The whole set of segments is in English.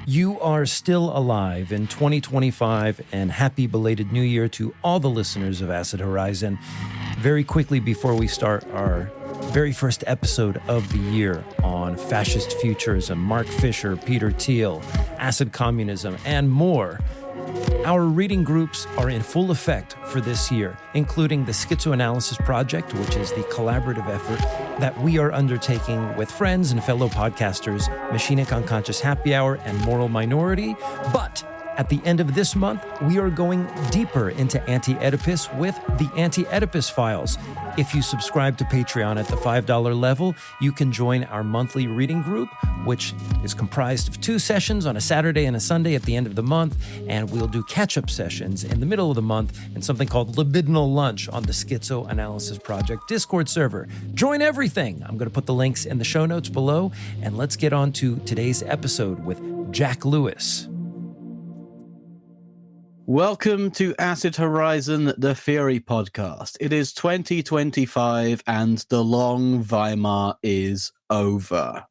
You are still alive in 2025, and happy belated New Year to all the listeners of Acid Horizon. Very quickly before we start our very first episode of the year on fascist futurism, Mark Fisher, Peter Thiel, acid communism, and more, our reading groups are in full effect for this year, including the Schizoanalysis Project, which is the collaborative effort that we are undertaking with friends and fellow podcasters, Machinic Unconscious Happy Hour and Moral Minority. But at the end of this month, we are going deeper into Anti-Oedipus with the Anti-Oedipus Files. If you subscribe to Patreon at the $5 level, you can join our monthly reading group, which is comprised of 2 sessions on a Saturday and a Sunday at the end of the month, and we'll do catch-up sessions in the middle of the month and something called Libidinal Lunch on the Schizoanalysis Project Discord server. Join everything! I'm going to put the links in the show notes below, and let's get on to today's episode with Jac Lewis. Welcome to Acid Horizon, the Theory Podcast. It is 2025 and the long Weimar is over.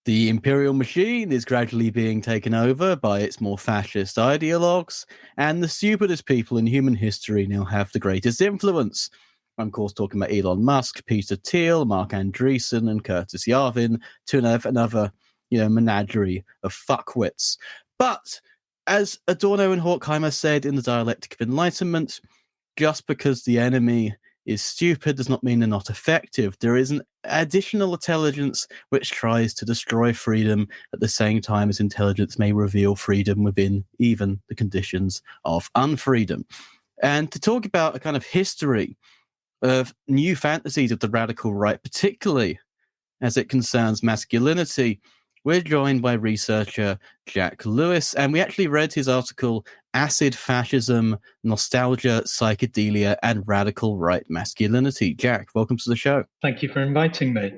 The imperial machine is gradually being taken over by its more fascist ideologues, and the stupidest people in human history now have the greatest influence. I'm, of course, talking about Elon Musk, Peter Thiel, Mark Andreessen, and Curtis Yarvin, to have another, menagerie of fuckwits. But as Adorno and Horkheimer said in the Dialectic of Enlightenment, just because the enemy is stupid does not mean they're not effective. There is an additional intelligence which tries to destroy freedom at the same time as intelligence may reveal freedom within even the conditions of unfreedom. And to talk about a kind of history of new fantasies of the radical right, particularly as it concerns masculinity, we're joined by researcher Jac Lewis, and we actually read his article, Acid Fascism, Nostalgia, Psychedelia, and Radical Right Masculinity. Jac, welcome to the show. Thank you for inviting me.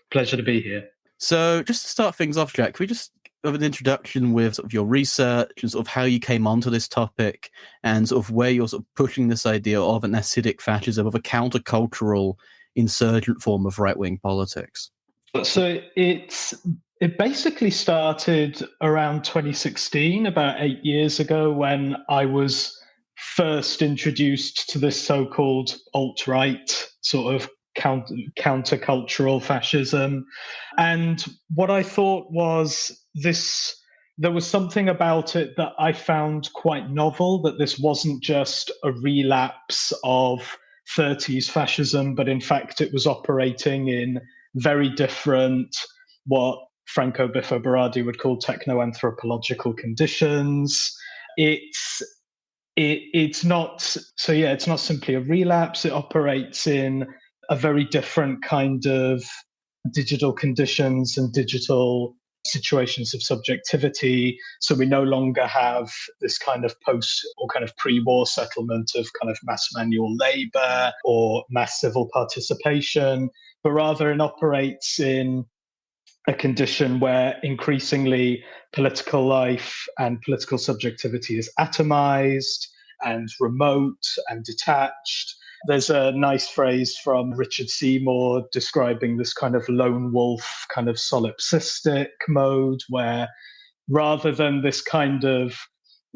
Pleasure to be here. So just to start things off, Jac, can we just have an introduction with sort of your research and sort of how you came onto this topic and sort of where you're sort of pushing this idea of an acidic fascism, of a countercultural insurgent form of right-wing politics? So it basically started around 2016, about 8 years ago, when I was first introduced to this so-called alt-right sort of countercultural fascism. And what I thought was there was something about it that I found quite novel, that this wasn't just a relapse of 30s fascism, but in fact it was operating in very different, what Franco Biffo Berardi would call techno-anthropological conditions. It's not simply a relapse. It operates in a very different kind of digital conditions and digital situations of subjectivity. So we no longer have this kind of post or kind of pre-war settlement of kind of mass manual labor or mass civil participation, but rather it operates in a condition where increasingly political life and political subjectivity is atomized and remote and detached. There's a nice phrase from Richard Seymour describing this kind of lone wolf, kind of solipsistic mode, where rather than this kind of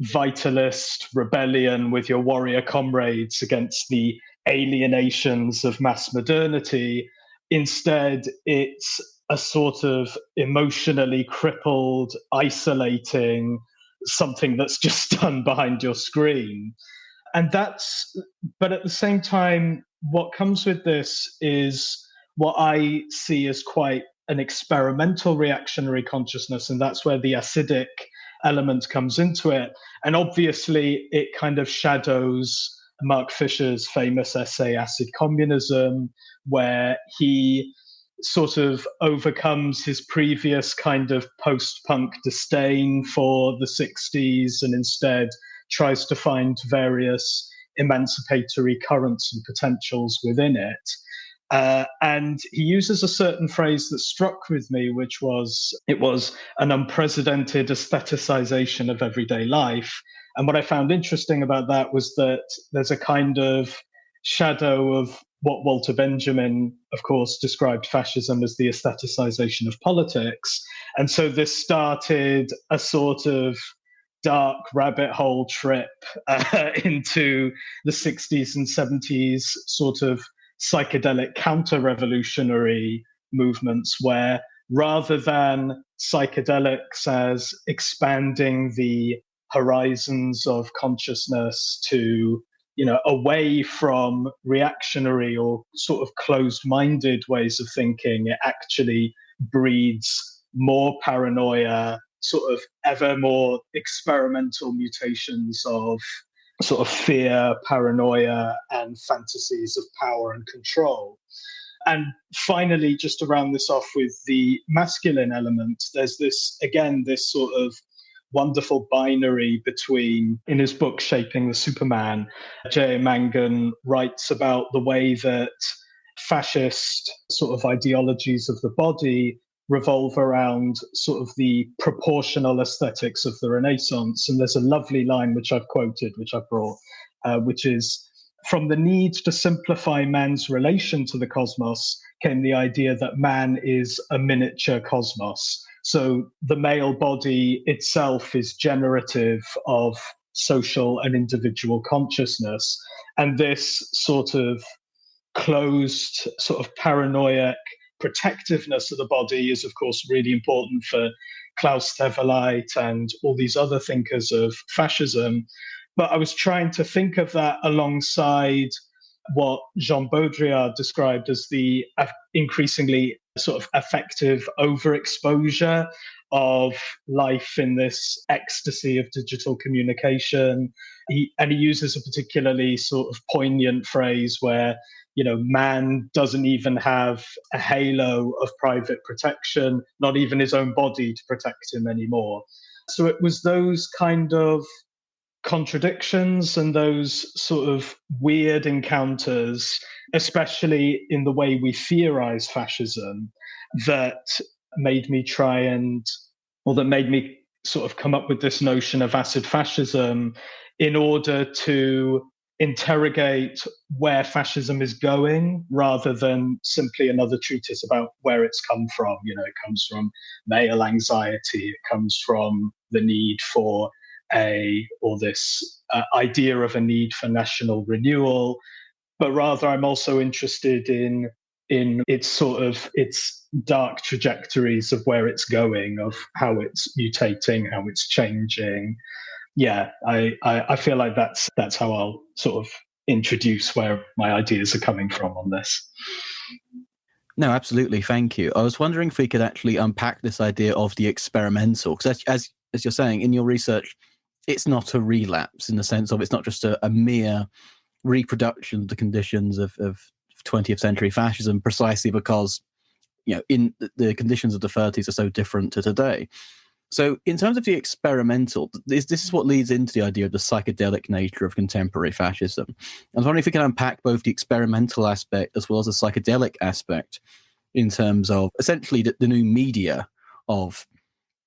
vitalist rebellion with your warrior comrades against the alienations of mass modernity, instead it's a sort of emotionally crippled, isolating something that's just done behind your screen. But at the same time, what comes with this is what I see as quite an experimental reactionary consciousness, and that's where the acidic element comes into it. And obviously, it kind of shadows Mark Fisher's famous essay, Acid Communism, where he sort of overcomes his previous kind of post-punk disdain for the 60s and instead tries to find various emancipatory currents and potentials within it. And he uses a certain phrase that struck with me, which was, it was an unprecedented aestheticization of everyday life. And what I found interesting about that was that there's a kind of shadow of what Walter Benjamin, of course, described fascism as the aestheticization of politics. And so this started a sort of dark rabbit hole trip into the 60s and 70s sort of psychedelic counter-revolutionary movements, where rather than psychedelics as expanding the horizons of consciousness to, away from reactionary or sort of closed-minded ways of thinking, it actually breeds more paranoia, sort of ever more experimental mutations of sort of fear, paranoia, and fantasies of power and control. And finally, just to round this off with the masculine element, there's this sort of wonderful binary between, in his book Shaping the Superman, J.A. Mangan writes about the way that fascist sort of ideologies of the body revolve around sort of the proportional aesthetics of the Renaissance. And there's a lovely line which I've quoted, which I've brought, which is, "From the need to simplify man's relation to the cosmos came the idea that man is a miniature cosmos." So the male body itself is generative of social and individual consciousness. And this sort of closed, sort of paranoid protectiveness of the body is, of course, really important for Klaus Theveleit and all these other thinkers of fascism. But I was trying to think of that alongside what Jean Baudrillard described as the increasingly sort of affective overexposure of life in this ecstasy of digital communication. He uses a particularly sort of poignant phrase where, man doesn't even have a halo of private protection, not even his own body to protect him anymore. So it was those kind of contradictions and those sort of weird encounters, especially in the way we theorize fascism, that made me sort of come up with this notion of acid fascism in order to interrogate where fascism is going rather than simply another treatise about where it's come from. It comes from male anxiety, it comes from the need for this idea of a need for national renewal, but rather I'm also interested in its dark trajectories of where it's going, of how it's mutating, how it's changing. Yeah, I feel like that's how I'll sort of introduce where my ideas are coming from on this. No, absolutely. Thank you. I was wondering if we could actually unpack this idea of the experimental, because as you're saying in your research, it's not a relapse in the sense of it's not just a mere reproduction of the conditions of 20th century fascism, precisely because in the conditions of the 30s are so different to today. So in terms of the experimental, this is what leads into the idea of the psychedelic nature of contemporary fascism. I was wondering if we can unpack both the experimental aspect as well as the psychedelic aspect in terms of essentially the new media of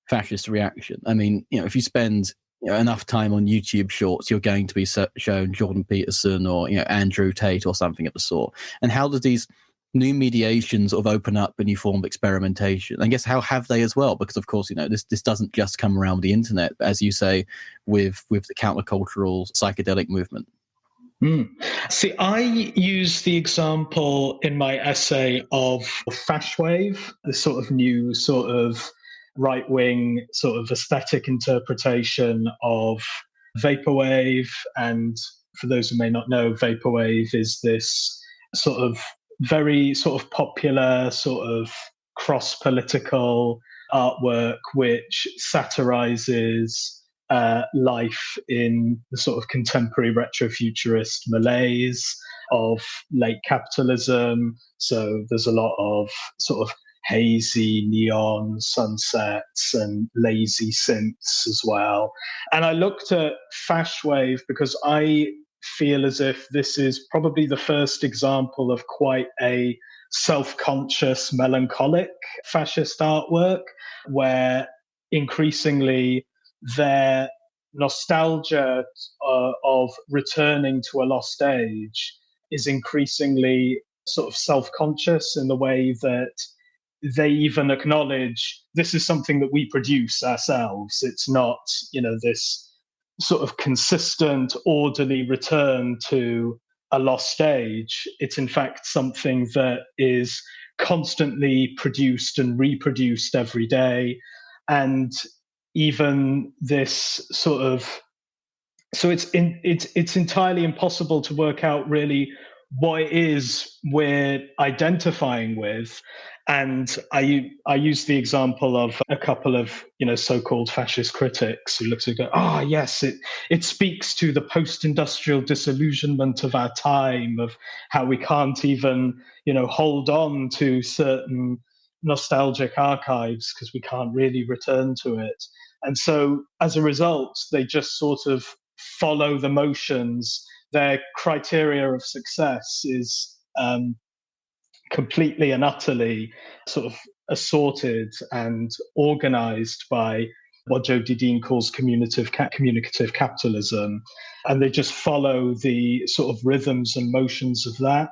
fascist reaction. I mean, if you spend enough time on YouTube shorts, you're going to be shown Jordan Peterson or Andrew Tate or something of the sort. And how does these new mediations sort of open up a new form of experimentation? I guess how have they as well? Because of course, this doesn't just come around with the internet, as you say, with the countercultural psychedelic movement. See, I use the example in my essay of Fashwave, the sort of new sort of right-wing sort of aesthetic interpretation of vaporwave. And for those who may not know, vaporwave is this sort of very sort of popular, sort of cross-political artwork which satirizes life in the sort of contemporary retrofuturist malaise of late capitalism. So there's a lot of sort of hazy neon sunsets and lazy synths as well. And I looked at Fashwave because I feel as if this is probably the first example of quite a self-conscious, melancholic fascist artwork, where increasingly their nostalgia of returning to a lost age is increasingly sort of self-conscious in the way that they even acknowledge this is something that we produce ourselves. It's not, this sort of consistent, orderly return to a lost age. It's in fact something that is constantly produced and reproduced every day. And even this sort of, so it's entirely impossible to work out really what it is we're identifying with. And I use the example of a couple of so-called fascist critics who look to go, yes, it speaks to the post-industrial disillusionment of our time, of how we can't even hold on to certain nostalgic archives because we can't really return to it. And so as a result, they just sort of follow the motions. Their criteria of success is completely and utterly sort of assorted and organized by what Jody Dean calls communicative capitalism. And they just follow the sort of rhythms and motions of that.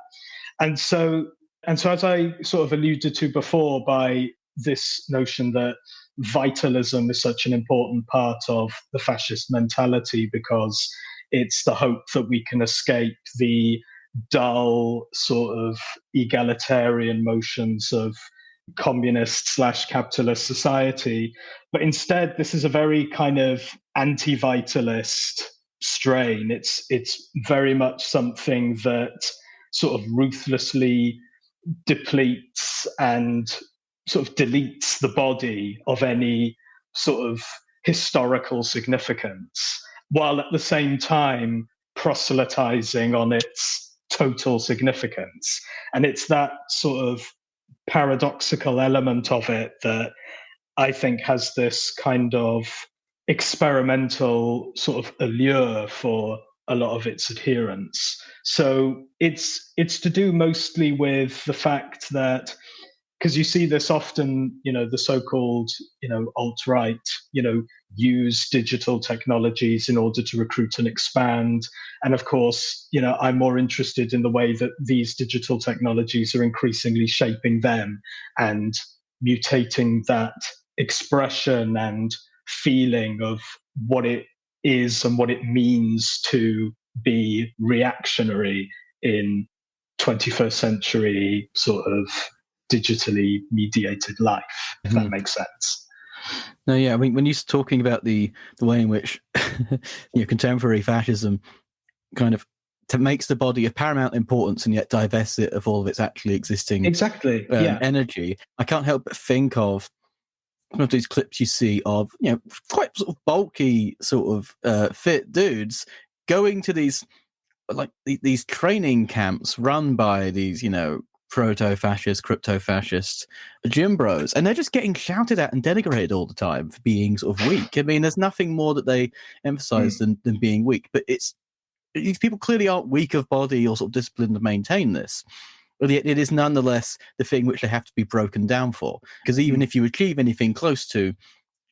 And so as I sort of alluded to before, by this notion that vitalism is such an important part of the fascist mentality because it's the hope that we can escape the dull sort of egalitarian motions of communist/capitalist society. But instead, this is a very kind of anti-vitalist strain. It's very much something that sort of ruthlessly depletes and sort of deletes the body of any sort of historical significance, while at the same time proselytizing on its total significance. And it's that sort of paradoxical element of it that I think has this kind of experimental sort of allure for a lot of its adherents. So it's to do mostly with the fact that, because you see this often, the so-called, alt-right, use digital technologies in order to recruit and expand. And of course, I'm more interested in the way that these digital technologies are increasingly shaping them and mutating that expression and feeling of what it is and what it means to be reactionary in 21st century sort of digitally mediated life, if that makes sense. No, yeah, I mean, when you're talking about the way in which contemporary fascism kind of makes the body of paramount importance and yet divests it of all of its actually existing energy, I can't help but think of one of these clips you see of quite sort of bulky, sort of fit dudes going to these these training camps run by these proto-fascist, crypto-fascist gym bros, and they're just getting shouted at and denigrated all the time for being sort of weak. I mean, there's nothing more that they emphasize than being weak, but these people clearly aren't weak of body or sort of disciplined to maintain this. But it is nonetheless the thing which they have to be broken down for, because even if you achieve anything close to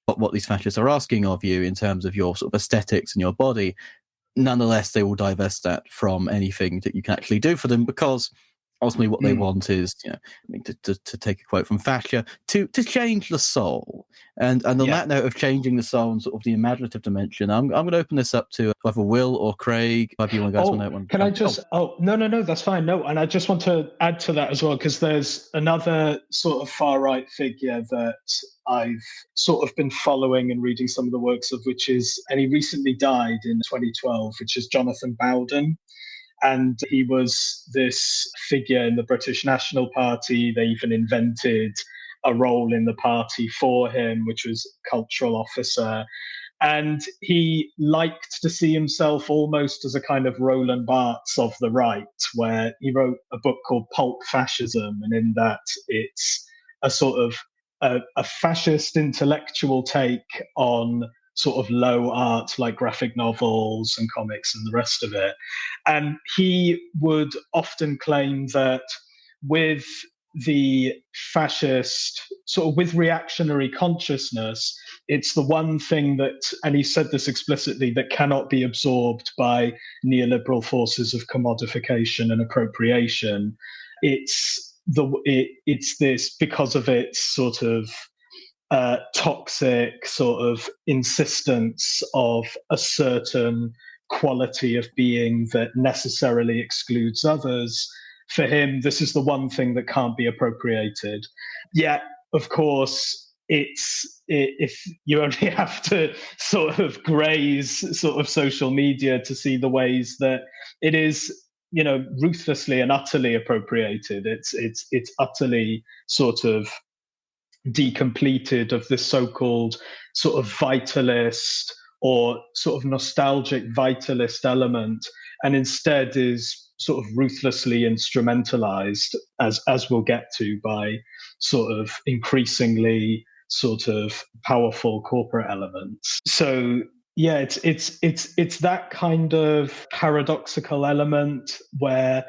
what these fascists are asking of you in terms of your sort of aesthetics and your body, nonetheless they will divest that from anything that you can actually do for them, because ultimately what they want is, to take a quote from Fascia, to change the soul. And on that note of changing the soul and sort of the imaginative dimension, I'm going to open this up to either Will or Craig. If you guys want to. Can I just? No, that's fine. No, and I just want to add to that as well, because there's another sort of far right figure that I've sort of been following and reading some of the works of, and he recently died in 2012, which is Jonathan Bowden. And he was this figure in the British National Party. They even invented a role in the party for him, which was cultural officer. And he liked to see himself almost as a kind of Roland Barthes of the right, where he wrote a book called Pulp Fascism. And in that, it's a sort of a fascist intellectual take on sort of low art like graphic novels and comics and the rest of it. And he would often claim that with the fascist, sort of with reactionary consciousness, it's the one thing that, and he said this explicitly, that cannot be absorbed by neoliberal forces of commodification and appropriation. It's this because of its sort of toxic sort of insistence of a certain quality of being that necessarily excludes others. For him, this is the one thing that can't be appropriated. Yet, of course, if you only have to sort of graze sort of social media to see the ways that it is, ruthlessly and utterly appropriated. It's utterly sort of decompleted of this so-called sort of vitalist or sort of nostalgic vitalist element, and instead is sort of ruthlessly instrumentalized, as we'll get to, by sort of increasingly sort of powerful corporate elements. So yeah, it's that kind of paradoxical element where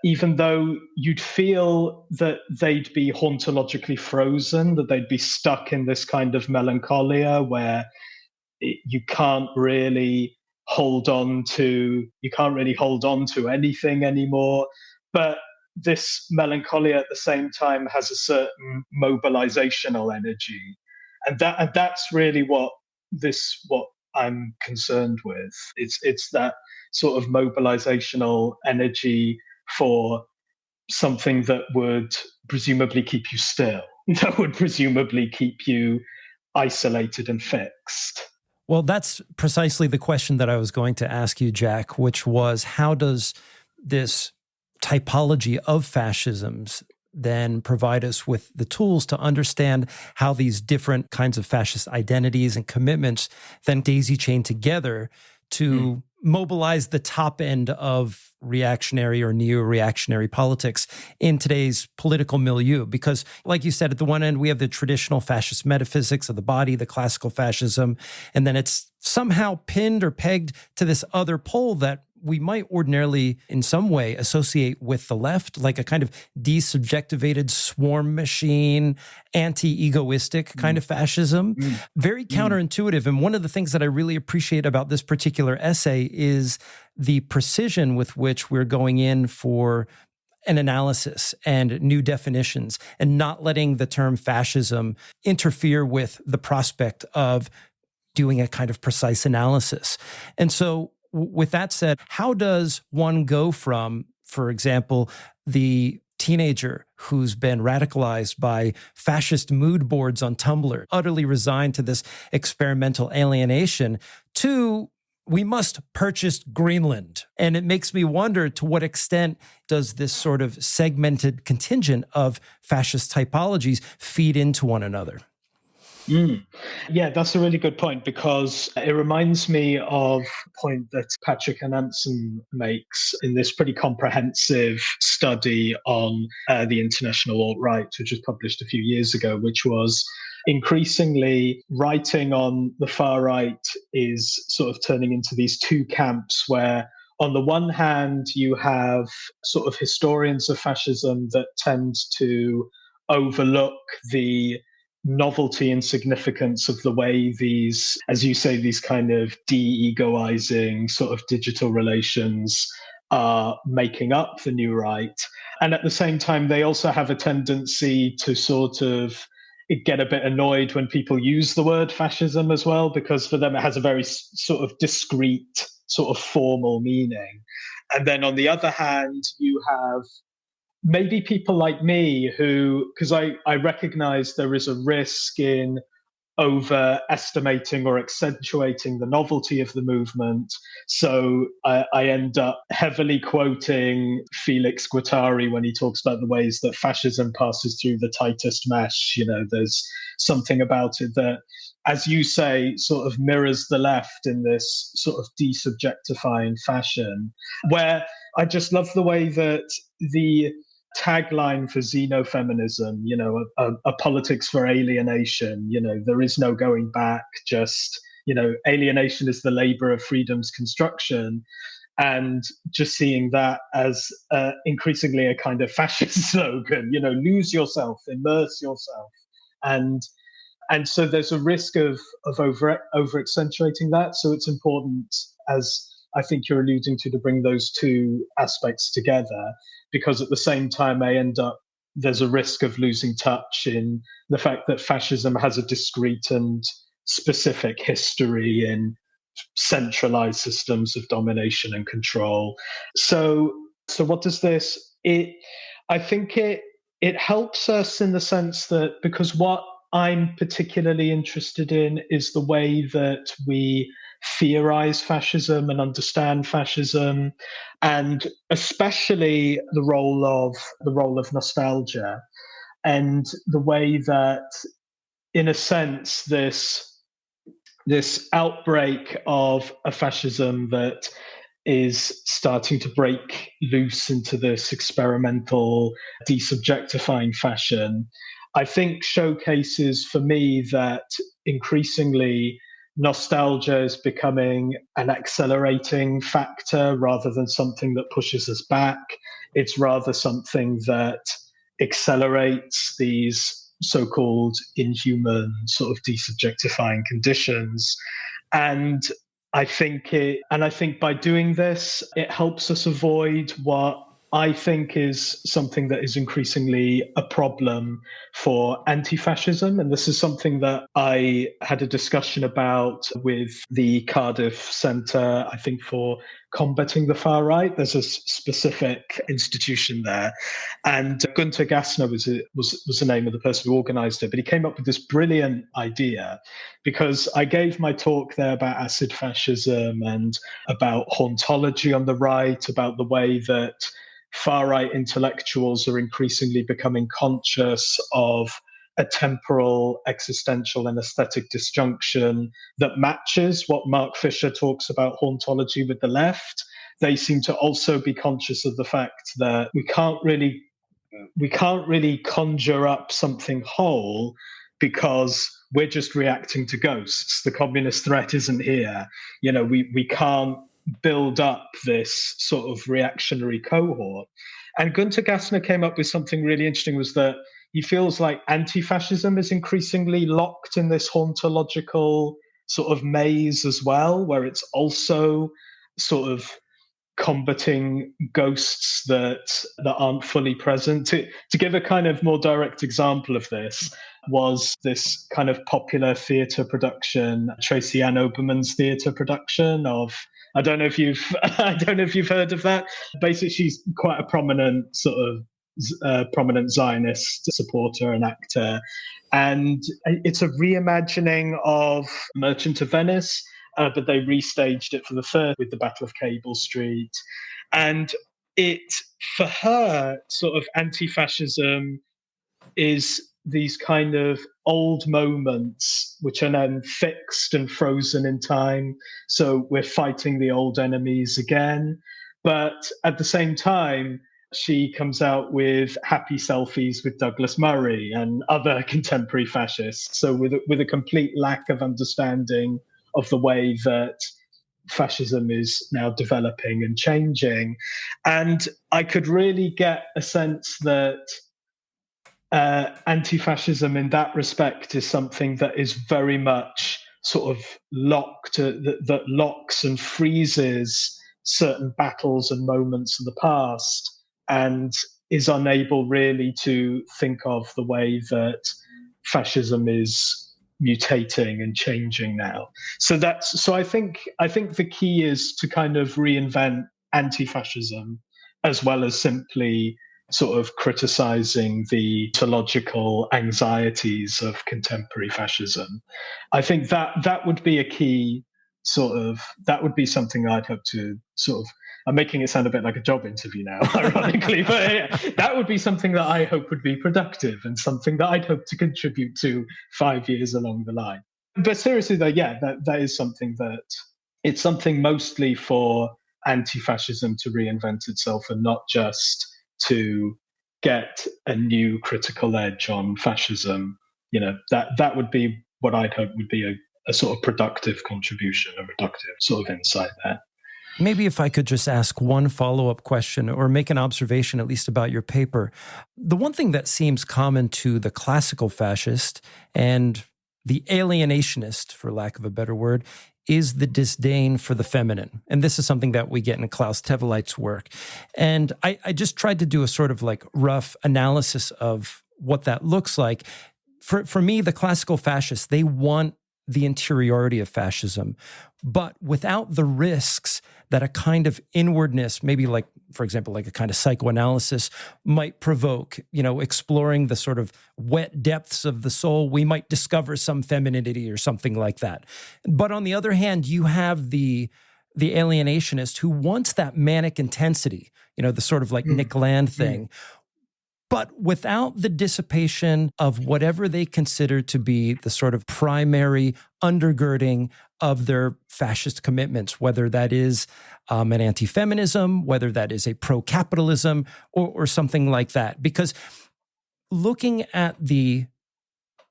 even though you'd feel that they'd be hauntologically frozen, that they'd be stuck in this kind of melancholia where you can't really hold on to anything anymore. But this melancholia at the same time has a certain mobilizational energy. And that's really what I'm concerned with. It's that sort of mobilizational energy for something that would presumably keep you still, that would presumably keep you isolated and fixed. Well, that's precisely the question that I was going to ask you, Jac, which was, how does this typology of fascisms then provide us with the tools to understand how these different kinds of fascist identities and commitments then daisy chain together to mobilize the top end of reactionary or neo-reactionary politics in today's political milieu? Because, like you said, at the one end, we have the traditional fascist metaphysics of the body, the classical fascism, and then it's somehow pinned or pegged to this other pole that we might ordinarily in some way associate with the left, like a kind of desubjectivated swarm machine, anti-egoistic kind of fascism. Very counterintuitive. And one of the things that I really appreciate about this particular essay is the precision with which we're going in for an analysis and new definitions, and not letting the term fascism interfere with the prospect of doing a kind of precise analysis. And so with that said, how does one go from, for example, the teenager who's been radicalized by fascist mood boards on Tumblr, utterly resigned to this experimental alienation, to we must purchase Greenland? And it makes me wonder, to what extent does this sort of segmented contingent of fascist typologies feed into one another? Yeah, that's a really good point, because it reminds me of a point that Patrick Ananson makes in this pretty comprehensive study on the international alt-right, which was published a few years ago, which was increasingly writing on the far right is sort of turning into these two camps where, on the one hand, you have sort of historians of fascism that tend to overlook the novelty and significance of the way these, as you say, these kind of de-egoizing sort of digital relations are making up the new right. And at the same time, they also have a tendency to sort of get a bit annoyed when people use the word fascism as well, because for them it has a very sort of discrete, sort of formal meaning. And then on the other hand, you have maybe people like me who, because I recognize there is a risk in overestimating or accentuating the novelty of the movement. So I end up heavily quoting Felix Guattari when he talks about the ways that fascism passes through the tightest mesh. There's something about it that, as you say, sort of mirrors the left in this sort of desubjectifying fashion, where I just love the way that the tagline for xenofeminism, a politics for alienation, there is no going back, just, alienation is the labor of freedom's construction. And just seeing that as increasingly a kind of fascist slogan, lose yourself, immerse yourself. And And so there's a risk of over accentuating that. So it's important, as I think you're alluding to bring those two aspects together, because at the same time there's a risk of losing touch in the fact that fascism has a discrete and specific history in centralized systems of domination and control. So what does this? I think it helps us in the sense that, because what I'm particularly interested in is the way that we theorize fascism and understand fascism, and especially the role of nostalgia, and the way that, in a sense, this outbreak of a fascism that is starting to break loose into this experimental, desubjectifying fashion, I think showcases for me that increasingly nostalgia is becoming an accelerating factor rather than something that pushes us back. It's rather something that accelerates these so-called inhuman, sort of desubjectifying conditions. And I think by doing this, it helps us avoid what I think is something that is increasingly a problem for anti-fascism. And this is something that I had a discussion about with the Cardiff Centre, I think, for combating the far right. There's a specific institution there. And Günter Gassner was the name of the person who organised it. But he came up with this brilliant idea, because I gave my talk there about acid fascism and about hauntology on the right, about the way that far-right intellectuals are increasingly becoming conscious of a temporal, existential, and aesthetic disjunction that matches what Mark Fisher talks about hauntology with the left. They seem to also be conscious of the fact that we can't really conjure up something whole, because we're just reacting to ghosts. The communist threat isn't here. We can't build up this sort of reactionary cohort. And Günter Gassner came up with something really interesting, was that he feels like anti-fascism is increasingly locked in this hauntological sort of maze as well, where it's also sort of combating ghosts that aren't fully present. To give a kind of more direct example of this, was this kind of popular theatre production, Tracy Ann Oberman's theatre production of, I don't know if you've heard of that. Basically, she's quite a prominent sort of prominent Zionist supporter and actor, and it's a reimagining of Merchant of Venice, but they restaged it for the third with the Battle of Cable Street, and it, for her, sort of anti-fascism is these kind of old moments which are then fixed and frozen in time. So we're fighting the old enemies again. But at the same time, she comes out with happy selfies with Douglas Murray and other contemporary fascists. So with a complete lack of understanding of the way that fascism is now developing and changing. And I could really get a sense that anti-fascism in that respect is something that is very much sort of locked, that locks and freezes certain battles and moments of the past, and is unable really to think of the way that fascism is mutating and changing now. So I think the key is to kind of reinvent anti-fascism, as well as simply sort of criticizing the ontological anxieties of contemporary fascism. I think that would be a key that would be something I'd hope to I'm making it sound a bit like a job interview now, ironically, but yeah, that would be something that I hope would be productive and something that I'd hope to contribute to 5 years along the line. But seriously though, yeah, that is something it's something mostly for anti-fascism to reinvent itself, and not just to get a new critical edge on fascism. That would be what I'd hope would be a sort of productive contribution, a productive sort of insight there. Maybe if I could just ask one follow-up question or make an observation, at least about your paper. The one thing that seems common to the classical fascist and the alienationist, for lack of a better word, is the disdain for the feminine. And this is something that we get in Klaus Teweleit's work. And I just tried to do a sort of like rough analysis of what that looks like. For me, the classical fascists, they want the interiority of fascism, but without the risks that a kind of inwardness, maybe like, for example, like a kind of psychoanalysis might provoke, exploring the sort of wet depths of the soul, we might discover some femininity or something like that. But on the other hand, you have the alienationist who wants that manic intensity, the sort of like Nick Land thing, but without the dissipation of whatever they consider to be the sort of primary undergirding of their fascist commitments, whether that is an anti-feminism, whether that is a pro-capitalism, or something like that. Because looking at the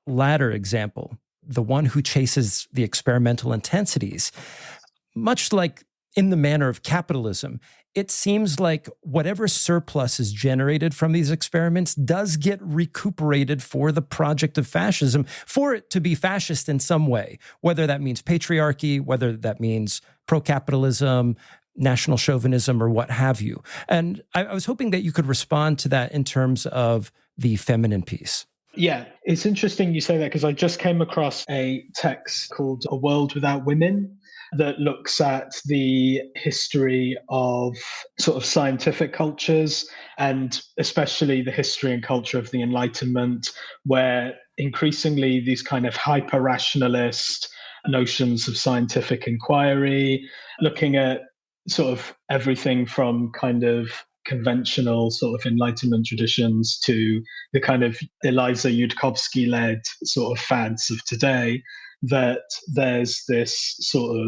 latter example, the one who chases the experimental intensities, much like in the manner of capitalism, it seems like whatever surplus is generated from these experiments does get recuperated for the project of fascism, for it to be fascist in some way, whether that means patriarchy, whether that means pro-capitalism, national chauvinism, or what have you. And I was hoping that you could respond to that in terms of the feminine piece. Yeah, it's interesting you say that because I just came across a text called A World Without Women that looks at the history of sort of scientific cultures, and especially the history and culture of the Enlightenment, where increasingly these kind of hyper-rationalist notions of scientific inquiry, looking at sort of everything from kind of conventional sort of Enlightenment traditions to the kind of Eliza Yudkowsky-led sort of fads of today, that there's this sort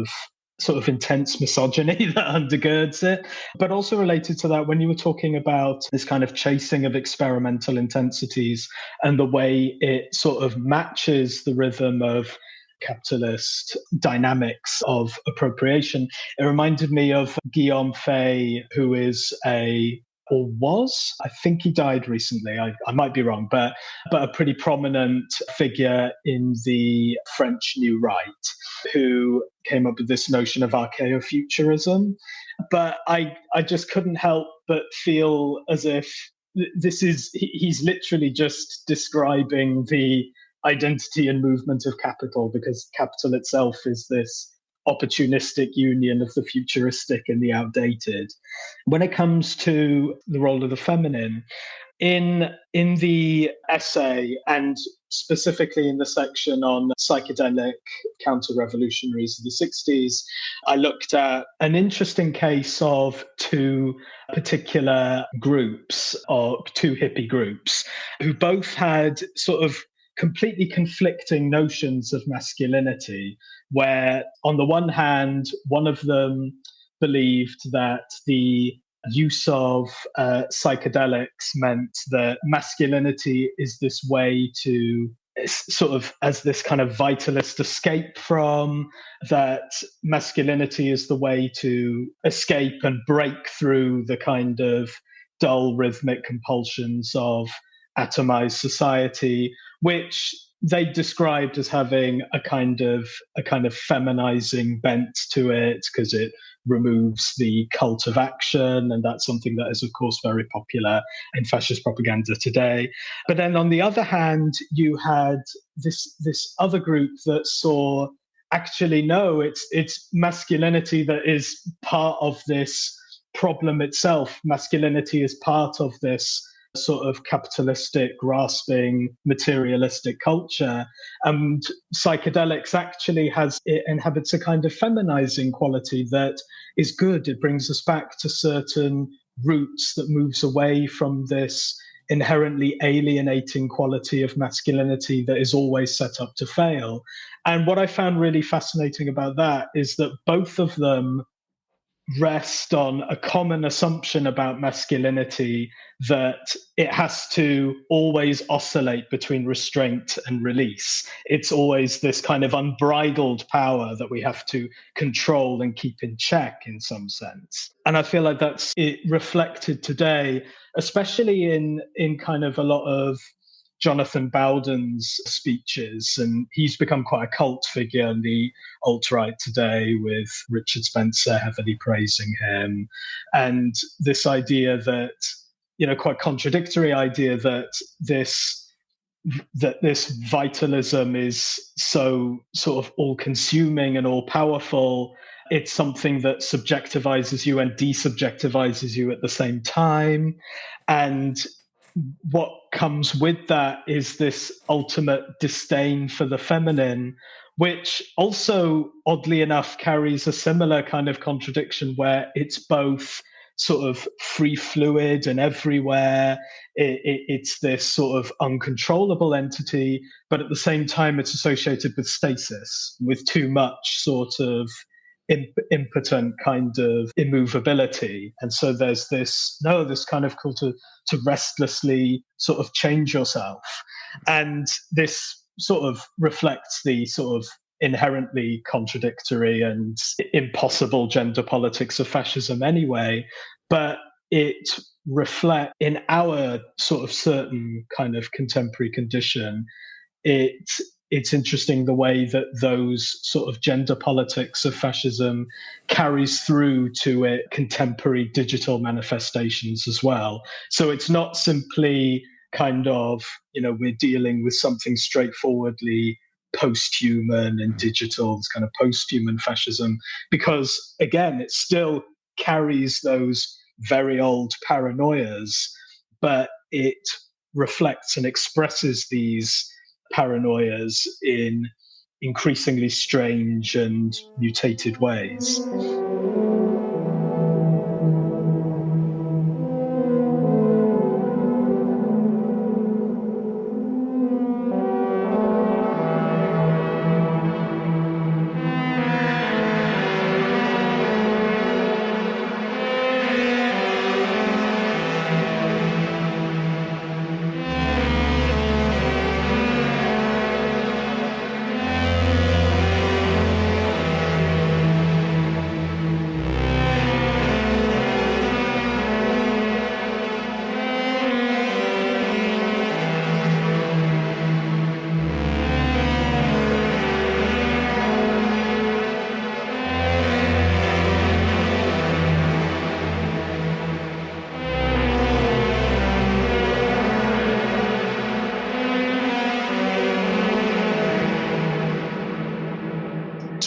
of intense misogyny that undergirds it. But also related to that, when you were talking about this kind of chasing of experimental intensities and the way it sort of matches the rhythm of capitalist dynamics of appropriation, it reminded me of Guillaume Fay, who is I think he died recently, I might be wrong, but a pretty prominent figure in the French New Right, who came up with this notion of archaeofuturism. But I just couldn't help but feel as if he's literally just describing the identity and movement of capital, because capital itself is this opportunistic union of the futuristic and the outdated. When it comes to the role of the feminine, in the essay, and specifically in the section on psychedelic counter-revolutionaries of the 60s, I looked at an interesting case of two particular groups, or two hippie groups, who both had sort of completely conflicting notions of masculinity, where on the one hand, one of them believed that the use of psychedelics meant that masculinity is this way to sort of as this kind of vitalist escape from, that masculinity is the way to escape and break through the kind of dull rhythmic compulsions of atomized society, which they described as having a kind of feminizing bent to it, because it removes the cult of action, and that's something that is of course very popular in fascist propaganda today. But then on the other hand, you had this other group that saw, actually no, it's masculinity that is part of this problem itself. Masculinity is part of this sort of capitalistic, grasping, materialistic culture. And psychedelics actually inhabits a kind of feminizing quality that is good. It brings us back to certain roots that moves away from this inherently alienating quality of masculinity that is always set up to fail. And what I found really fascinating about that is that both of them rest on a common assumption about masculinity, that it has to always oscillate between restraint and release. It's always this kind of unbridled power that we have to control and keep in check in some sense. And I feel like that's it reflected today, especially in kind of a lot of Jonathan Bowden's speeches, and he's become quite a cult figure in the alt-right today, with Richard Spencer heavily praising him. And this idea that, quite contradictory idea that this vitalism is so sort of all-consuming and all-powerful. It's something that subjectivizes you and desubjectivizes you at the same time. And what comes with that is this ultimate disdain for the feminine, which also, oddly enough, carries a similar kind of contradiction where it's both sort of free fluid and everywhere. It's this sort of uncontrollable entity, but at the same time, it's associated with stasis, with too much sort of impotent kind of immovability. And so there's this kind of call to restlessly sort of change yourself. And this sort of reflects the sort of inherently contradictory and impossible gender politics of fascism anyway, but it reflects in our sort of certain kind of contemporary condition. It's interesting the way that those sort of gender politics of fascism carries through to it contemporary digital manifestations as well. So it's not simply kind of, we're dealing with something straightforwardly post-human and digital, it's kind of post-human fascism, because again, it still carries those very old paranoias, but it reflects and expresses these paranoias in increasingly strange and mutated ways.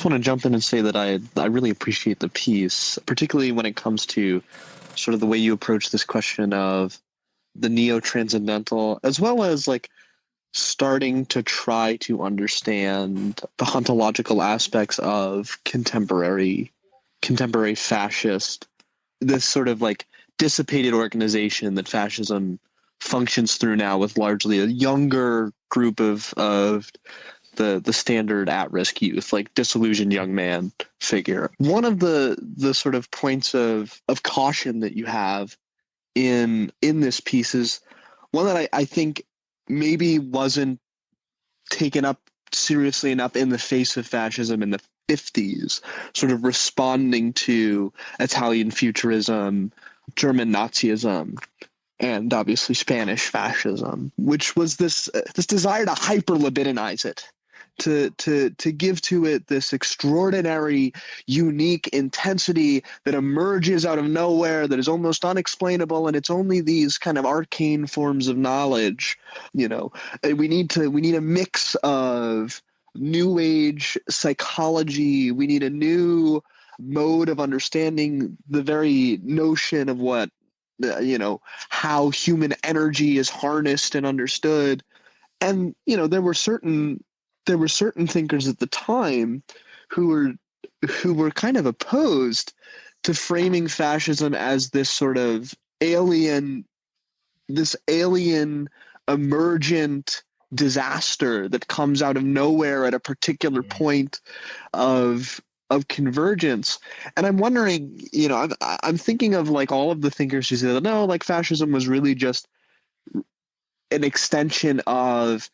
Want to jump in and say that I really appreciate the piece, particularly when it comes to sort of the way you approach this question of the neo-transcendental, as well as like starting to try to understand the ontological aspects of contemporary fascist, this sort of like dissipated organization that fascism functions through now, with largely a younger group of the standard at-risk youth, like disillusioned young man figure. One of the sort of points of caution that you have in this piece is one that I think maybe wasn't taken up seriously enough in the face of fascism in the 50s, sort of responding to Italian futurism, German Nazism, and obviously Spanish fascism, which was this desire to hyper-libidinize it, to give to it this extraordinary, unique intensity that emerges out of nowhere, that is almost unexplainable, and it's only these kind of arcane forms of knowledge. We need a mix of new age psychology. We need a new mode of understanding the very notion of what how human energy is harnessed and understood. And there were certain thinkers at the time who were kind of opposed to framing fascism as this sort of alien emergent disaster that comes out of nowhere at a particular point of convergence. And I'm wondering, I'm thinking of like all of the thinkers who said, no, like fascism was really just an extension of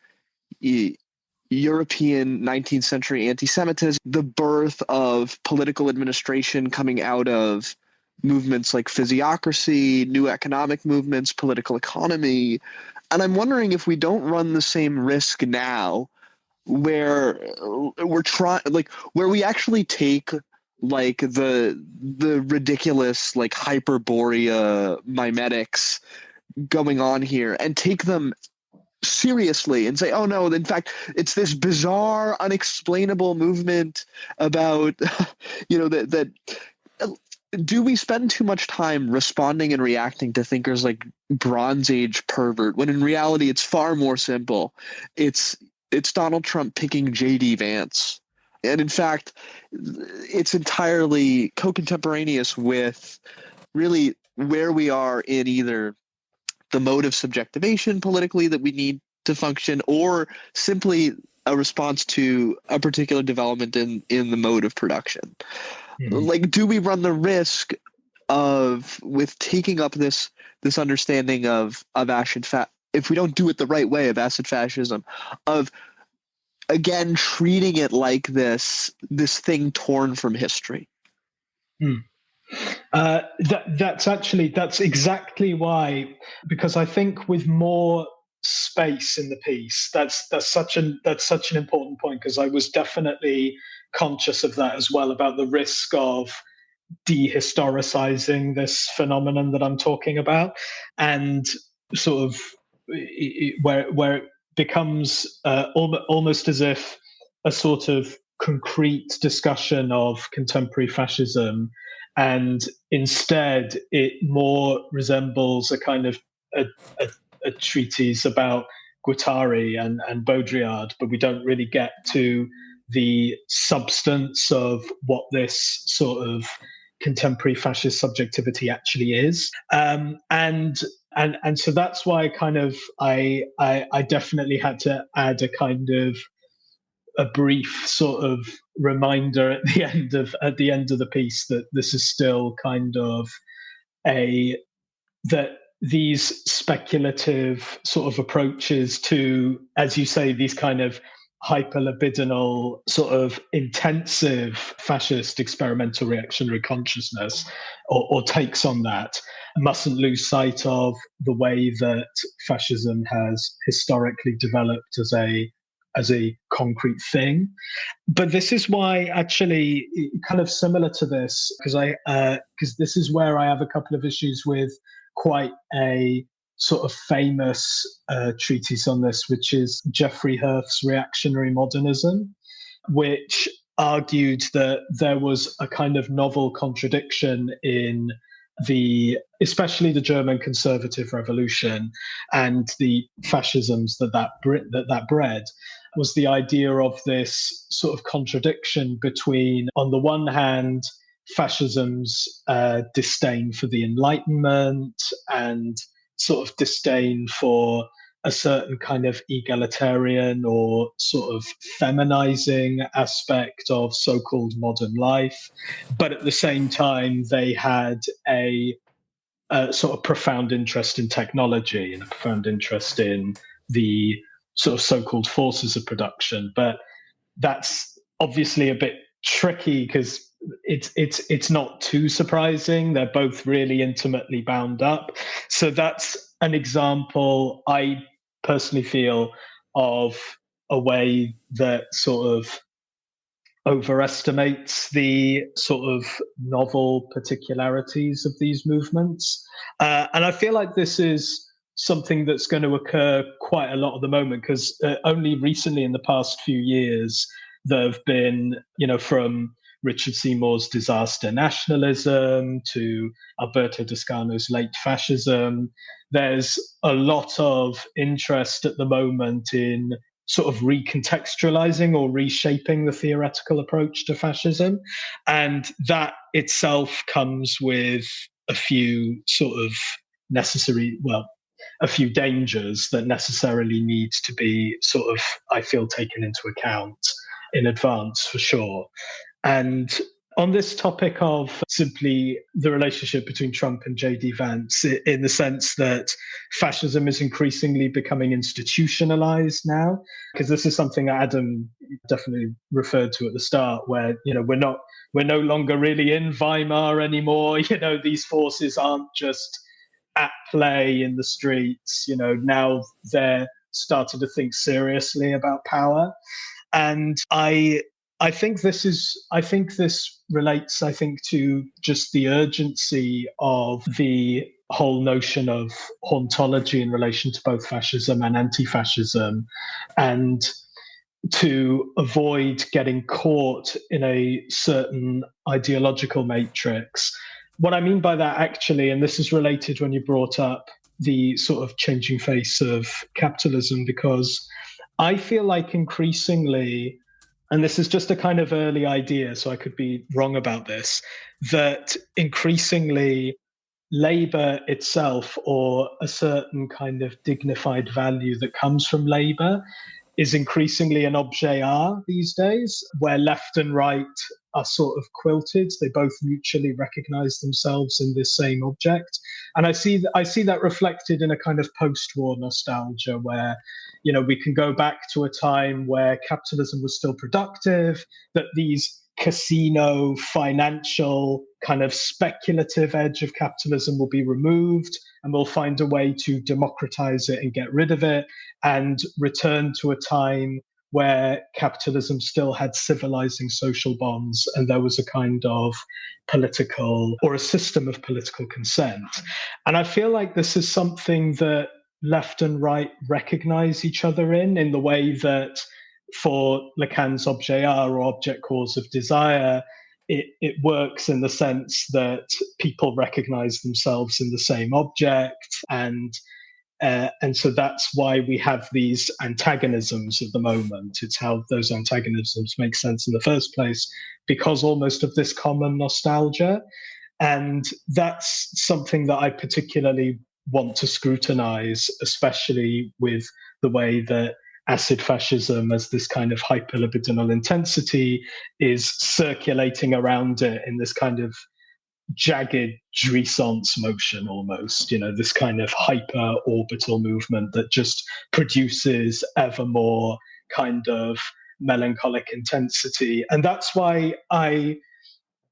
European 19th century anti-Semitism, the birth of political administration coming out of movements like physiocracy, new economic movements, political economy, And I'm wondering if we don't run the same risk now, where we're trying, like, where we actually take like the ridiculous like hyperborea mimetics going on here and take them seriously and say, oh no, in fact, it's this bizarre, unexplainable movement about, that do we spend too much time responding and reacting to thinkers like Bronze Age pervert, when in reality it's far more simple? It's Donald Trump picking J.D. Vance. And in fact, it's entirely co-contemporaneous with really where we are in either the mode of subjectivation politically that we need to function, or simply a response to a particular development in the mode of production. Like, do we run the risk of, with taking up this understanding of acid if we don't do it the right way, of acid fascism, of again treating it like this thing torn from history? That's exactly why, because I think with more space in the piece, that's such an important point, because I was definitely conscious of that as well, about the risk of dehistoricizing this phenomenon that I'm talking about, and sort of where it becomes almost as if a sort of concrete discussion of contemporary fascism, and instead it more resembles a kind of a treatise about Guattari and Baudrillard, but we don't really get to the substance of what this sort of contemporary fascist subjectivity actually is. And so that's why I definitely had to add a kind of a brief sort of reminder at the end of the piece that this is still kind of that these speculative sort of approaches to, as you say, these kind of hyperlibidinal sort of intensive fascist experimental reactionary consciousness, or takes on that, mustn't lose sight of the way that fascism has historically developed as a concrete thing. But this is why, actually, kind of similar to this, because this is where I have a couple of issues with quite a sort of famous treatise on this, which is Jeffrey Hirth's Reactionary Modernism, which argued that there was a kind of novel contradiction in especially the German conservative revolution and the fascisms that bred, was the idea of this sort of contradiction between, on the one hand, fascism's disdain for the Enlightenment and sort of disdain for a certain kind of egalitarian or sort of feminizing aspect of so-called modern life. But at the same time, they had a sort of profound interest in technology and a profound interest in the sort of so-called forces of production. But that's obviously a bit tricky, because it's not too surprising. They're both really intimately bound up. So that's an example, I personally feel, of a way that sort of overestimates the sort of novel particularities of these movements. And I feel like this is something that's going to occur quite a lot at the moment, because only recently, in the past few years, there have been, from Richard Seymour's Disaster Nationalism to Alberto Toscano's Late Fascism, there's a lot of interest at the moment in sort of recontextualizing or reshaping the theoretical approach to fascism. And that itself comes with a few sort of a few dangers that necessarily need to be sort of, I feel, taken into account in advance, for sure. And on this topic of simply the relationship between Trump and J.D. Vance, in the sense that fascism is increasingly becoming institutionalized now, because this is something Adam definitely referred to at the start, where we're no longer really in Weimar anymore. These forces aren't just at play in the streets. Now they're starting to think seriously about power. And I think this relates, to just the urgency of the whole notion of hauntology in relation to both fascism and anti-fascism, and to avoid getting caught in a certain ideological matrix. What I mean by that, actually, and this is related when you brought up the sort of changing face of capitalism, because I feel like increasingly, and this is just a kind of early idea, so I could be wrong about this, that increasingly labor itself, or a certain kind of dignified value that comes from labor, is increasingly an objet art these days, where left and right are sort of quilted. They both mutually recognize themselves in this same object. And I see that reflected in a kind of post-war nostalgia where, we can go back to a time where capitalism was still productive, that these casino, financial, kind of speculative edge of capitalism will be removed, and we'll find a way to democratize it and get rid of it, and return to a time where capitalism still had civilizing social bonds, and there was a kind of political, or a system of political consent. And I feel like this is something that left and right recognize each other in the way that for Lacan's objet art, or object cause of desire, it works in the sense that people recognize themselves in the same object, and so that's why we have these antagonisms at the moment. It's how those antagonisms make sense in the first place, because almost of this common nostalgia. And that's something that I particularly want to scrutinize, especially with the way that acid fascism, as this kind of hyperlibidinal intensity, is circulating around it in this kind of jagged jouissance motion almost, this kind of hyper orbital movement that just produces ever more kind of melancholic intensity. And that's why I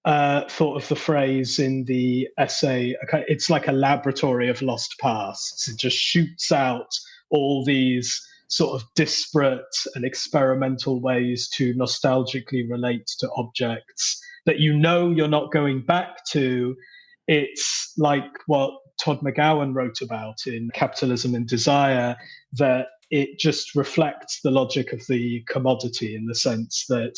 thought of the phrase in the essay, it's like a laboratory of lost pasts. It just shoots out all these sort of disparate and experimental ways to nostalgically relate to objects that you're not going back to. It's like what Todd McGowan wrote about in Capitalism and Desire, that it just reflects the logic of the commodity, in the sense that,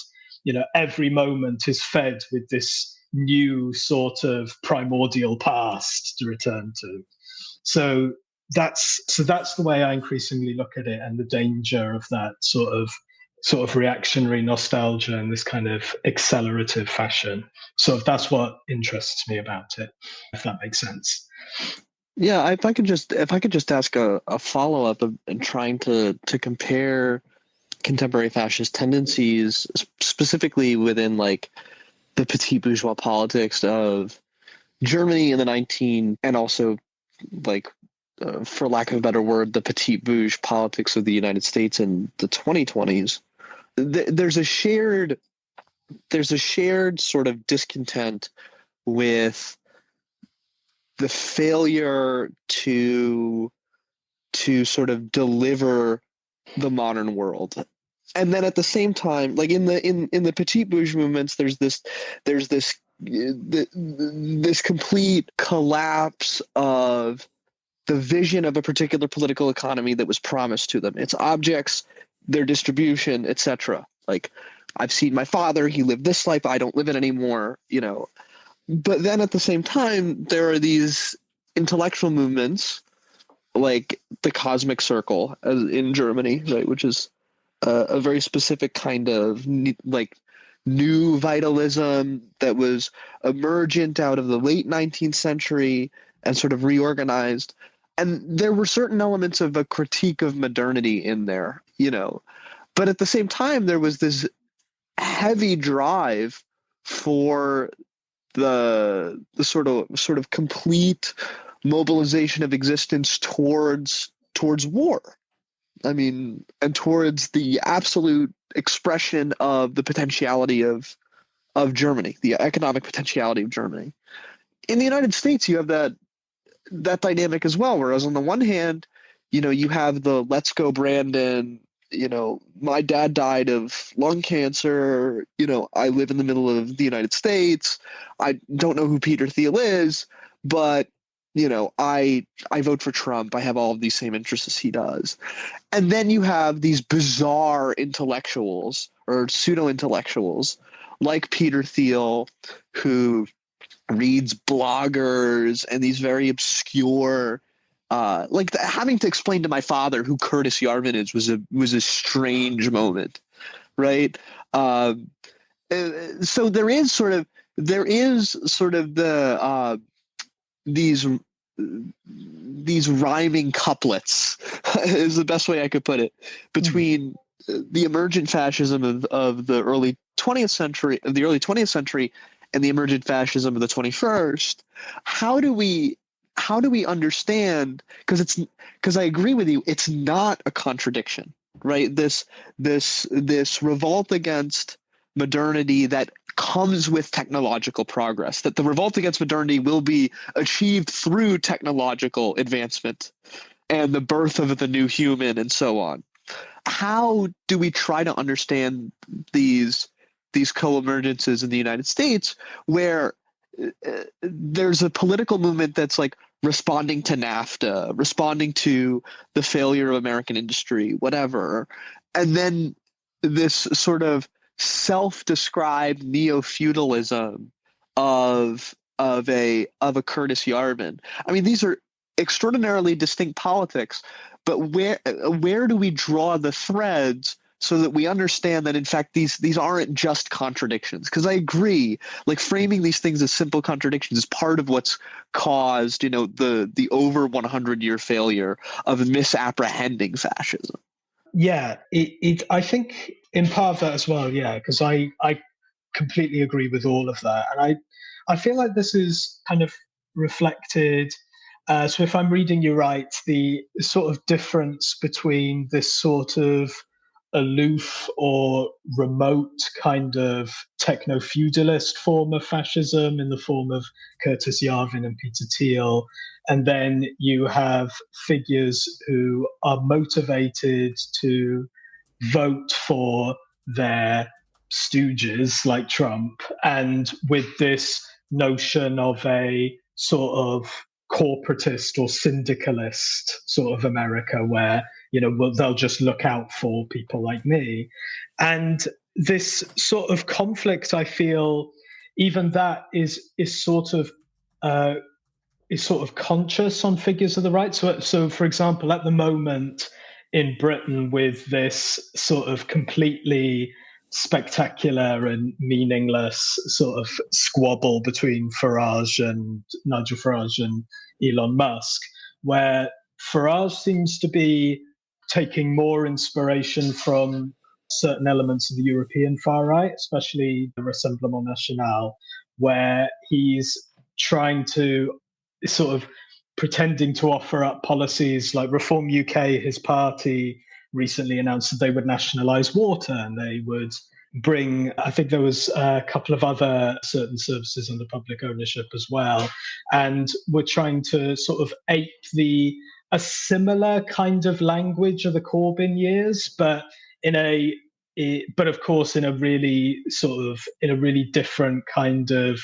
every moment is fed with this new sort of primordial past to return to. So that's the way I increasingly look at it, and the danger of that sort of reactionary nostalgia in this kind of accelerative fashion. So that's what interests me about it, if that makes sense. Yeah, if I could just ask a follow-up and trying to compare contemporary fascist tendencies, specifically within like the petit bourgeois politics of Germany in the and also like, for lack of a better word, the petit bourgeois politics of the United States in the 2020s. There's a shared sort of discontent with the failure to sort of deliver the modern world. And then at the same time, like in the petit bourgeois movements, there's this complete collapse of the vision of a particular political economy that was promised to them. Its objects, their distribution, etc. Like, I've seen my father, he lived this life, I don't live it anymore, But then at the same time, there are these intellectual movements like the Cosmic Circle in Germany, right, which is a very specific kind of like new vitalism that was emergent out of the late 19th century and sort of reorganized. And there were certain elements of a critique of modernity in there, But at the same time, there was this heavy drive for the sort of complete mobilization of existence towards war. I mean, and towards the absolute expression of the potentiality of Germany, the economic potentiality of Germany. In the United States, you have that that dynamic as well. Whereas on the one hand, you have the "Let's go, Brandon." My dad died of lung cancer. I live in the middle of the United States. I don't know who Peter Thiel is, but I vote for Trump. I have all of these same interests as he does. And then you have these bizarre intellectuals or pseudo-intellectuals like Peter Thiel, who reads bloggers and these very obscure, having to explain to my father who Curtis Yarvin is was a strange moment, right? So there is sort of the these rhyming couplets is the best way I could put it, between the emergent fascism of the early 20th century, and the emergent fascism of the 21st. How do we understand? Because I agree with you, it's not a contradiction, right? This revolt against modernity that comes with technological progress, that the revolt against modernity will be achieved through technological advancement and the birth of the new human and so on. How do we try to understand these co-emergences in the United States, where there's a political movement that's like responding to NAFTA, responding to the failure of American industry, whatever, and then this sort of self-described neo-feudalism of a Curtis Yarvin? I mean, these are extraordinarily distinct politics, but where do we draw the threads so that we understand that in fact these aren't just contradictions? Because I agree, like, framing these things as simple contradictions is part of what's caused the over 100-year failure of misapprehending fascism. Yeah, I think in part of that as well, yeah, because I completely agree with all of that. And I feel like this is kind of reflected. So if I'm reading you right, the sort of difference between this sort of aloof or remote kind of techno-feudalist form of fascism in the form of Curtis Yarvin and Peter Thiel, and then you have figures who are motivated to vote for their stooges like Trump, and with this notion of a sort of corporatist or syndicalist sort of America where, they'll just look out for people like me. And this sort of conflict, I feel, even that is sort of conscious on figures of the right. So for example, at the moment in Britain, with this sort of completely spectacular and meaningless sort of squabble between Nigel Farage and Elon Musk, where Farage seems to be taking more inspiration from certain elements of the European far right, especially the Rassemblement National, where he's trying to sort of pretending to offer up policies like Reform UK. His party recently announced that they would nationalize water and they would bring, I think there was a couple of other certain services under public ownership as well. And we're trying to sort of ape a similar kind of language of the Corbyn years, but of course in a really different kind of,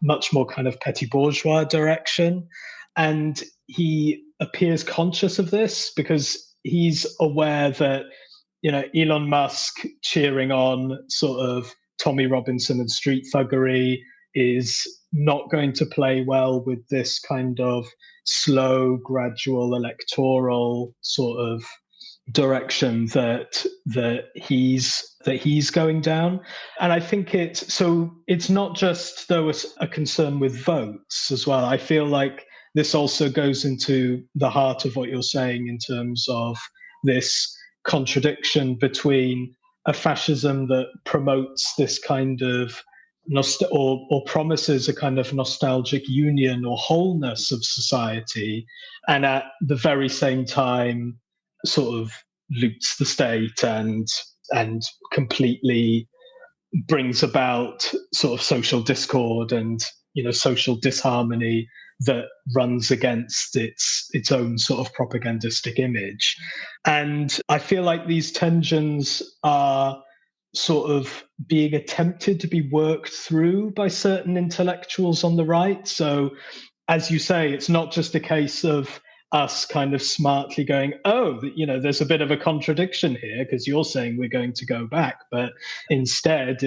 much more kind of petit bourgeois direction. And he appears conscious of this because he's aware that, Elon Musk cheering on sort of Tommy Robinson and street thuggery is not going to play well with this kind of slow, gradual electoral sort of direction that he's going down. And I think it's not just though a concern with votes as well. I feel like this also goes into the heart of what you're saying in terms of this contradiction between a fascism that promotes this kind of or promises a kind of nostalgic union or wholeness of society, and at the very same time sort of loots the state and completely brings about sort of social discord and social disharmony that runs against its own sort of propagandistic image. And I feel like these tensions are sort of being attempted to be worked through by certain intellectuals on the right. So, as you say, it's not just a case of us kind of smartly going, oh, there's a bit of a contradiction here because you're saying we're going to go back, but instead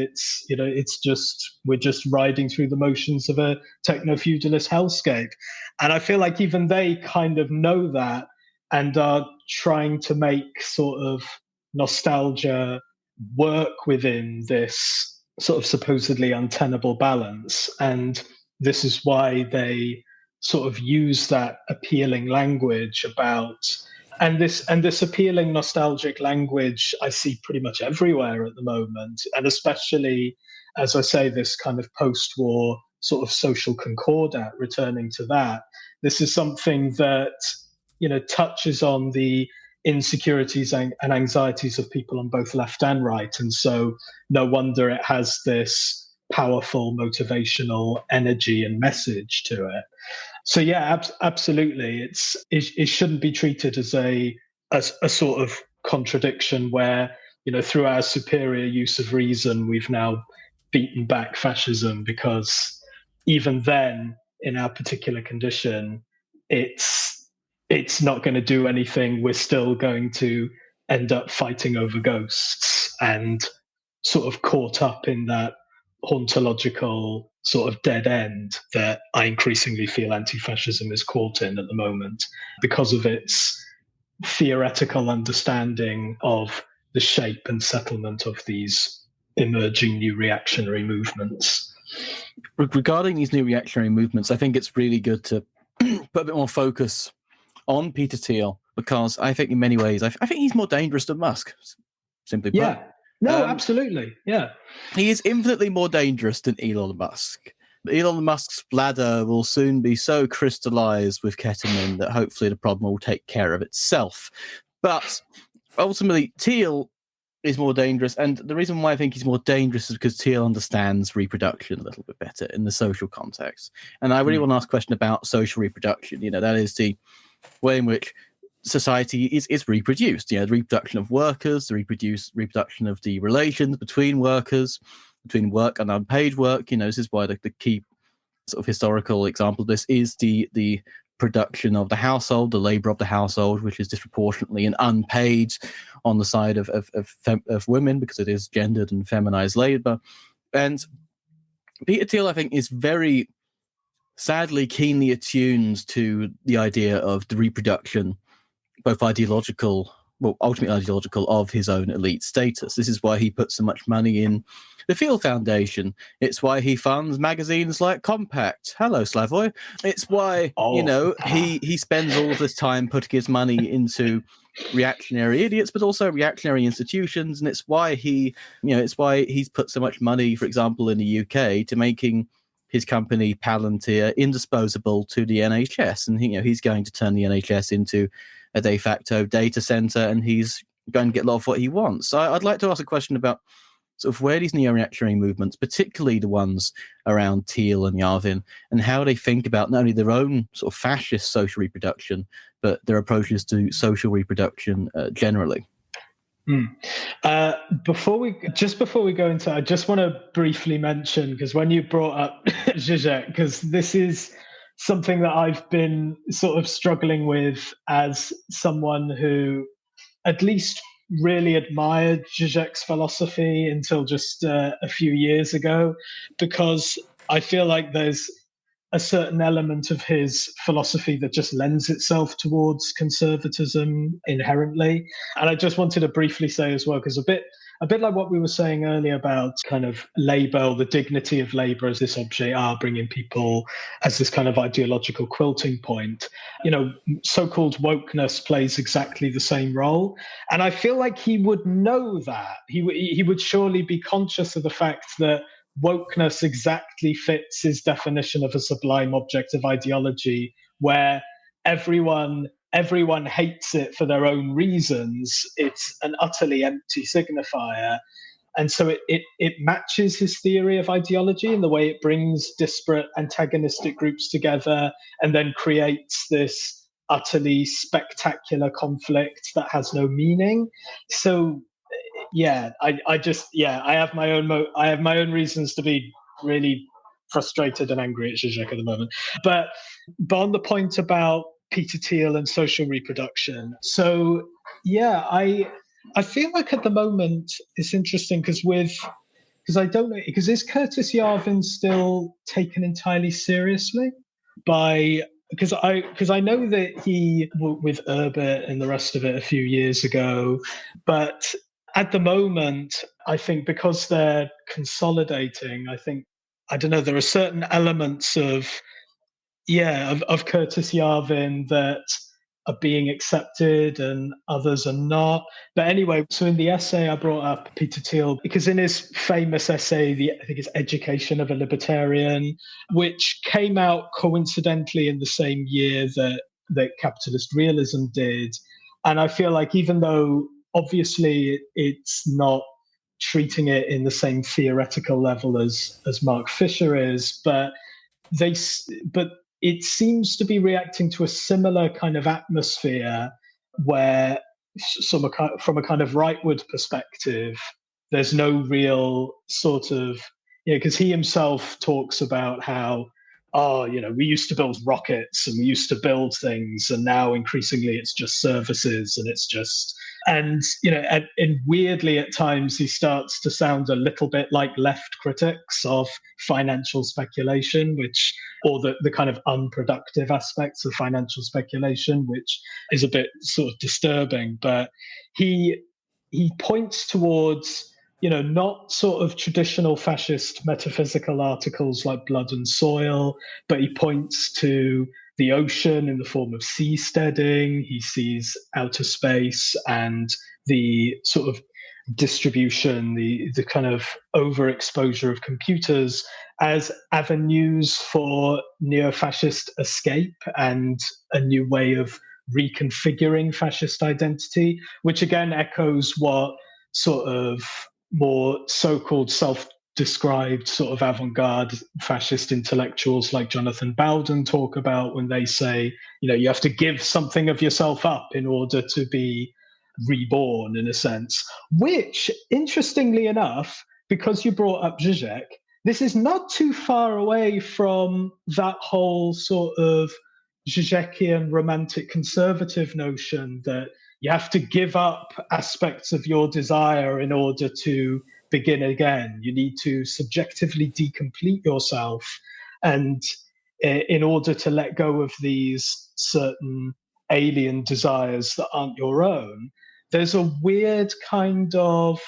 we're just riding through the motions of a techno-feudalist hellscape. And I feel like even they kind of know that and are trying to make sort of nostalgia work within this sort of supposedly untenable balance. And this is why they sort of use that appealing language and this appealing nostalgic language I see pretty much everywhere at the moment, and especially, as I say, this kind of post-war sort of social concordat, returning to that. This is something that touches on the insecurities and anxieties of people on both left and right, and so no wonder it has this powerful motivational energy and message to it. So yeah, absolutely. It shouldn't be treated as a sort of contradiction where, through our superior use of reason, we've now beaten back fascism, because even then, in our particular condition, it's not going to do anything. We're still going to end up fighting over ghosts and sort of caught up in that hauntological sort of dead end that I increasingly feel anti-fascism is caught in at the moment because of its theoretical understanding of the shape and settlement of these emerging new reactionary movements. Regarding these new reactionary movements, I think it's really good to put a bit more focus on Peter Thiel, because I think in many ways, I think he's more dangerous than Musk, simply put. Yeah. No, absolutely. Yeah. He is infinitely more dangerous than Elon Musk. Elon Musk's bladder will soon be so crystallized with ketamine that hopefully the problem will take care of itself. But ultimately, Thiel is more dangerous. And the reason why I think he's more dangerous is because Thiel understands reproduction a little bit better in the social context. And I really want to ask a question about social reproduction. That is the way in which society is reproduced. The reproduction of workers, the reproduction of the relations between workers, between work and unpaid work. This is why the key sort of historical example of this is the production of the household, the labor of the household, which is disproportionately and unpaid on the side of women, because it is gendered and feminized labor. And Peter Thiel, I think, is very sadly keenly attuned to the idea of the reproduction, both ultimately ideological, of his own elite status. This is why he puts so much money in the Thiel Foundation. It's why he funds magazines like Compact. Hello, Slavoj. It's why, he spends all of this time putting his money into reactionary idiots, but also reactionary institutions. And it's why it's why he's put so much money, for example, in the UK to making his company Palantir indisposable to the NHS. And, he's going to turn the NHS into a de facto data center, and he's going to get a lot of what he wants. So I'd like to ask a question about sort of where these neo-reactionary movements, particularly the ones around Thiel and Yarvin, and how they think about not only their own sort of fascist social reproduction, but their approaches to social reproduction generally. Before we go into, I just want to briefly mention, because when you brought up Žižek, because this is something that I've been sort of struggling with as someone who at least really admired Žižek's philosophy until just a few years ago, because I feel like there's a certain element of his philosophy that just lends itself towards conservatism inherently. And I just wanted to briefly say as well, because a bit like what we were saying earlier about kind of labor, the dignity of labor as this objet art, bringing people as this kind of ideological quilting point, so-called wokeness plays exactly the same role. And I feel like he would know that. He would surely be conscious of the fact that wokeness exactly fits his definition of a sublime object of ideology, where everyone hates it for their own reasons. It's an utterly empty signifier. And so it matches his theory of ideology in the way it brings disparate antagonistic groups together and then creates this utterly spectacular conflict that has no meaning. So I have my own reasons to be really frustrated and angry at Žižek at the moment. But on the point about Peter Thiel and social reproduction, so yeah, I feel like at the moment it's interesting because I don't know, because is Curtis Yarvin still taken entirely seriously because I know that he with Urbit and the rest of it a few years ago, but at the moment I think because they're consolidating, I don't know, there are certain elements of Curtis Yarvin that are being accepted and others are not. But anyway, so in the essay I brought up Peter Thiel because in his famous essay, I think it's Education of a Libertarian, which came out coincidentally in the same year that Capitalist Realism did. And I feel like even though obviously it's not treating it in the same theoretical level as Mark Fisher is, but it seems to be reacting to a similar kind of atmosphere where from a kind of rightward perspective, there's no real sort of, because he himself talks about how, we used to build rockets and we used to build things, and now increasingly it's just services and it's just, and weirdly at times he starts to sound a little bit like left critics of financial speculation, or the kind of unproductive aspects of financial speculation, which is a bit sort of disturbing. But he points towards, not sort of traditional fascist metaphysical articles like Blood and Soil, but he points to the ocean in the form of seasteading. He sees outer space and the sort of distribution, the kind of overexposure of computers as avenues for neo-fascist escape and a new way of reconfiguring fascist identity, which again echoes what sort of more so-called self-described sort of avant-garde fascist intellectuals like Jonathan Bowden talk about when they say, you have to give something of yourself up in order to be reborn, in a sense, which, interestingly enough, because you brought up Žižek, this is not too far away from that whole sort of Žižekian romantic conservative notion that you have to give up aspects of your desire in order to begin again. You need to subjectively decomplete yourself, and in order to let go of these certain alien desires that aren't your own, there's a weird kind of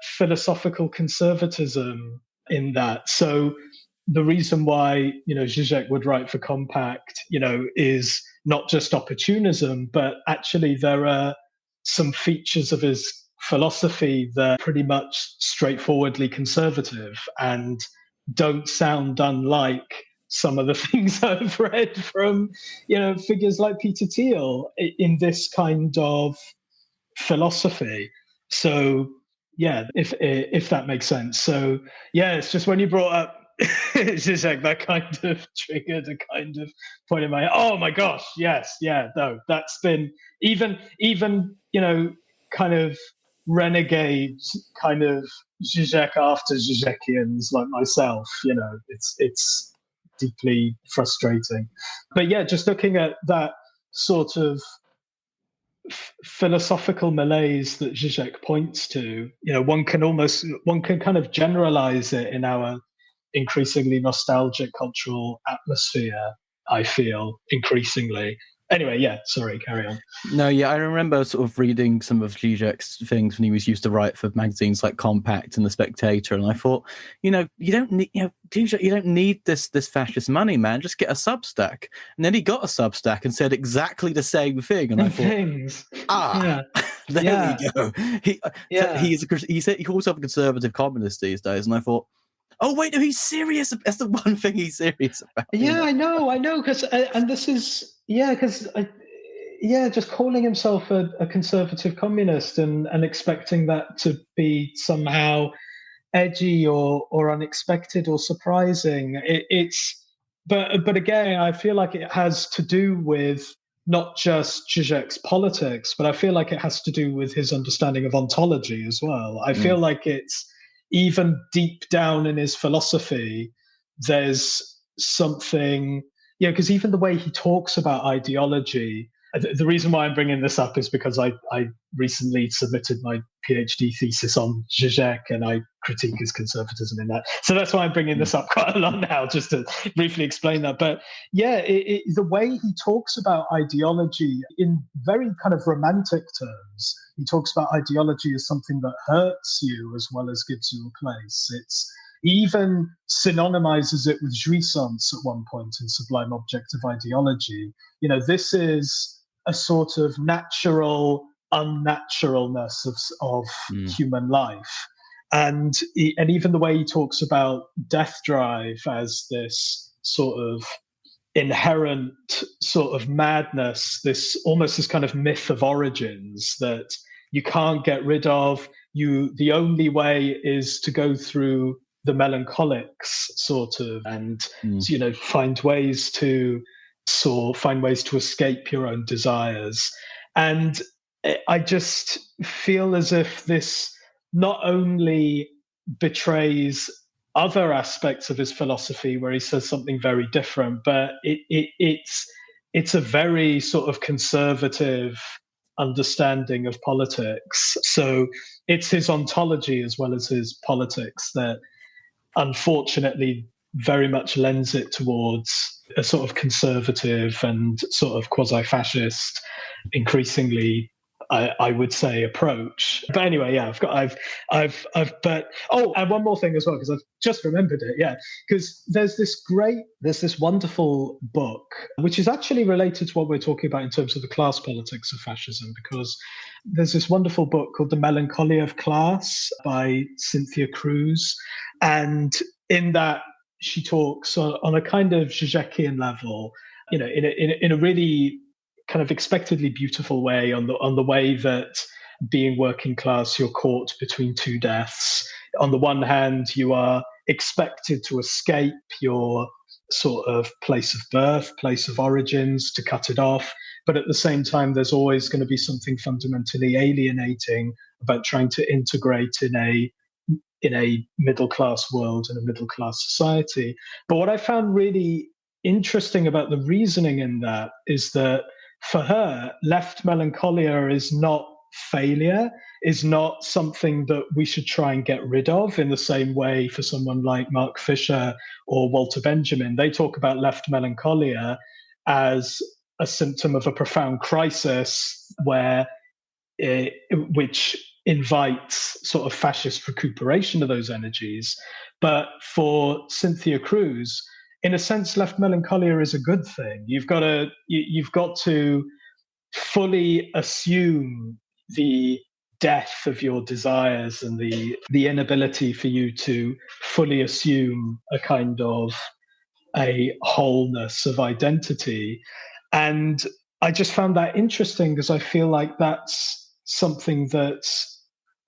philosophical conservatism in that. So the reason why, Žižek would write for Compact, is not just opportunism, but actually there are some features of his philosophy that are pretty much straightforwardly conservative and don't sound unlike some of the things I've read from, figures like Peter Thiel in this kind of philosophy. So yeah, if that makes sense. So yeah, it's just when you brought up Žižek, that kind of triggered a kind of point in my head. Oh my gosh, yes, yeah, no, that's been even kind of renegade kind of Žižek after Žižekians like myself. It's deeply frustrating. But yeah, just looking at that sort of philosophical malaise that Žižek points to, one can kind of generalize it in our increasingly nostalgic cultural atmosphere, I feel, increasingly. Anyway, yeah, sorry, carry on. No, yeah, I remember sort of reading some of Žižek's things when he was used to write for magazines like Compact and The Spectator, and I thought, you don't need, Žižek, you don't need this fascist money, man. Just get a Substack. And then he got a Substack and said exactly the same thing, and I thought, there we go. He said he calls himself a conservative communist these days, and I thought, oh wait, no, he's serious. That's the one thing he's serious about. Yeah, I know, because and this is because just calling himself a conservative communist and expecting that to be somehow edgy or unexpected or surprising. But again, I feel like it has to do with not just Zizek's politics, but I feel like it has to do with his understanding of ontology as well. I feel like it's even deep down in his philosophy, there's something, because even the way he talks about ideology, the reason why I'm bringing this up is because I recently submitted my PhD thesis on Žižek, and I critique his conservatism in that. So that's why I'm bringing this up quite a lot now, just to briefly explain that. But yeah, the way he talks about ideology in very kind of romantic terms, he talks about ideology as something that hurts you as well as gives you a place. He even synonymizes it with jouissance at one point in Sublime Objective Ideology. This is a sort of natural unnaturalness of human life. And even the way he talks about death drive as this sort of inherent sort of madness, this kind of myth of origins that you can't get rid of. The only way is to go through the melancholics sort of, and find ways to escape your own desires. And I just feel as if this not only betrays other aspects of his philosophy where he says something very different, but it's a very sort of conservative understanding of politics. So it's his ontology as well as his politics that unfortunately very much lends it towards a sort of conservative and sort of quasi-fascist, increasingly, I would say, approach. But anyway, yeah, and one more thing as well, because I've just remembered it. Yeah, because there's this wonderful book, which is actually related to what we're talking about in terms of the class politics of fascism, because there's this wonderful book called The Melancholia of Class by Cynthia Cruz. And in that, she talks on a kind of Žižekian level, in a really kind of expectedly beautiful way on the way that being working class, you're caught between two deaths. On the one hand, you are expected to escape your sort of place of birth, place of origins, to cut it off. But at the same time, there's always going to be something fundamentally alienating about trying to integrate in a middle-class world and a middle-class society. But what I found really interesting about the reasoning in that is that for her, left melancholia is not failure, is not something that we should try and get rid of in the same way for someone like Mark Fisher or Walter Benjamin. They talk about left melancholia as a symptom of a profound crisis which invites sort of fascist recuperation of those energies. But for Cynthia Cruz, in a sense, left melancholia is a good thing. You've got to fully assume the death of your desires and the inability for you to fully assume a kind of a wholeness of identity. And I just found that interesting because I feel like that's something that's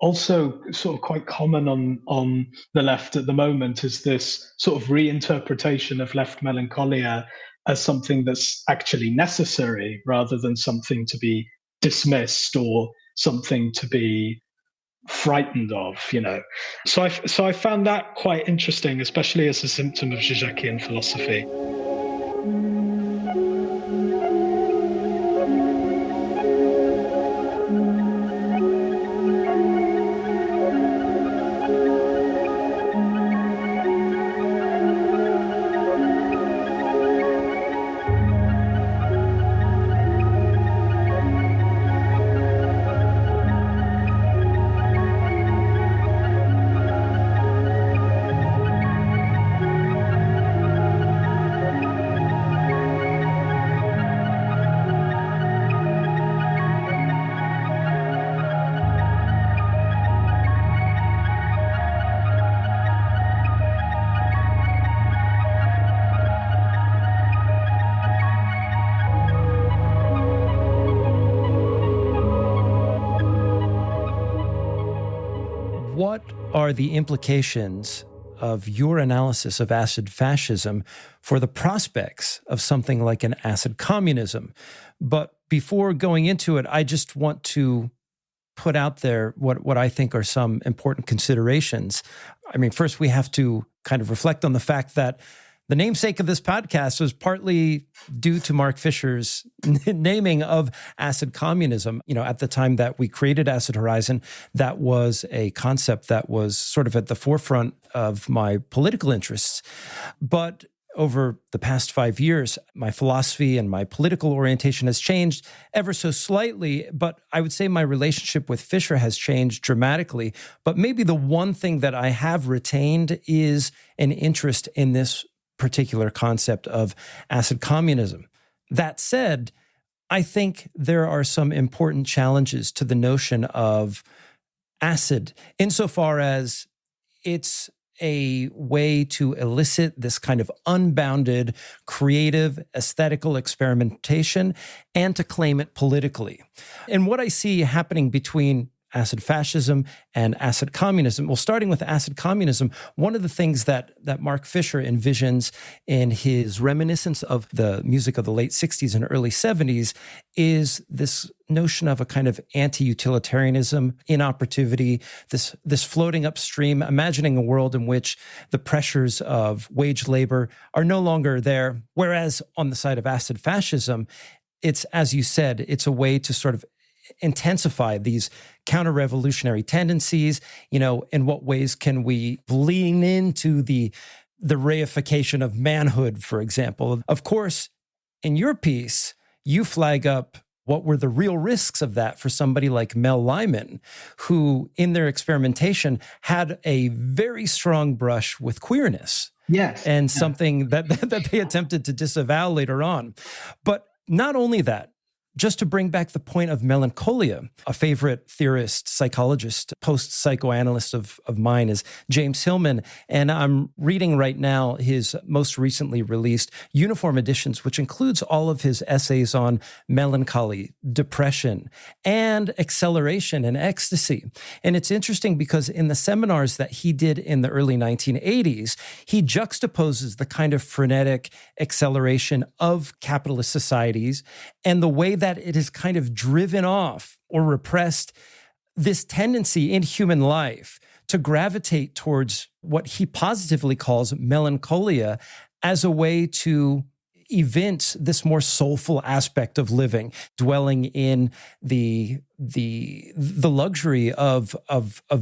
also sort of quite common on the left at the moment, is this sort of reinterpretation of left melancholia as something that's actually necessary rather than something to be dismissed or something to be frightened of, So I found that quite interesting, especially as a symptom of Žižekian philosophy. are the implications of your analysis of acid fascism for the prospects of something like an acid communism? But before going into it, I just want to put out there what I think are some important considerations. I mean, first we have to kind of reflect on the fact that the namesake of this podcast was partly due to Mark Fisher's naming of acid communism. You know, at the time that we created Acid Horizon, that was a concept that was sort of at the forefront of my political interests. But over the past 5 years, my philosophy and my political orientation has changed ever so slightly, but I would say my relationship with Fisher has changed dramatically. But maybe the one thing that I have retained is an interest in this particular concept of acid communism. That said, I think there are some important challenges to the notion of acid, insofar as it's a way to elicit this kind of unbounded, creative, aesthetical experimentation and to claim it politically. And what I see happening between acid fascism and acid communism. Well, starting with acid communism, one of the things that Mark Fisher envisions in his reminiscence of the music of the late 60s and early 70s is this notion of a kind of anti-utilitarianism, inoperativity, this floating upstream, imagining a world in which the pressures of wage labor are no longer there. Whereas on the side of acid fascism, it's, as you said, it's a way to sort of intensify these counter-revolutionary tendencies. You know, in what ways can we lean into the reification of manhood, for example? Of course, in your piece, you flag up what were the real risks of that for somebody like Mel Lyman, who in their experimentation had a very strong brush with queerness. Yes. And something that they attempted to disavow later on. But not only that, just to bring back the point of Melancholia, a favorite theorist, psychologist, post-psychoanalyst of mine is James Hillman. And I'm reading right now his most recently released Uniform Editions, which includes all of his essays on melancholy, depression, and acceleration and ecstasy. And it's interesting because in the seminars that he did in the early 1980s, he juxtaposes the kind of frenetic acceleration of capitalist societies and the way that it has kind of driven off or repressed this tendency in human life to gravitate towards what he positively calls melancholia as a way to evince this more soulful aspect of living, dwelling in the luxury of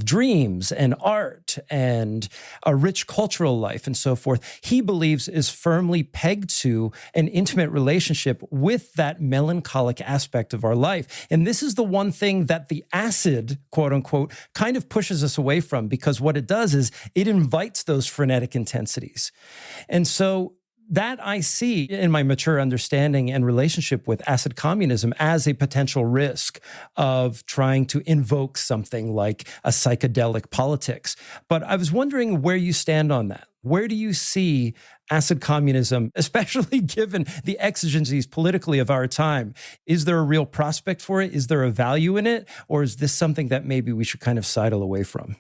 dreams and art and a rich cultural life and so forth. He believes is firmly pegged to an intimate relationship with that melancholic aspect of our life. And this is the one thing that the acid, quote unquote, kind of pushes us away from, because what it does is it invites those frenetic intensities. And so that I see in my mature understanding and relationship with acid communism as a potential risk of trying to invoke something like a psychedelic politics. But I was wondering where you stand on that. Where do you see acid communism, especially given the exigencies politically of our time? Is there a real prospect for it? Is there a value in it? Or is this something that maybe we should kind of sidle away from?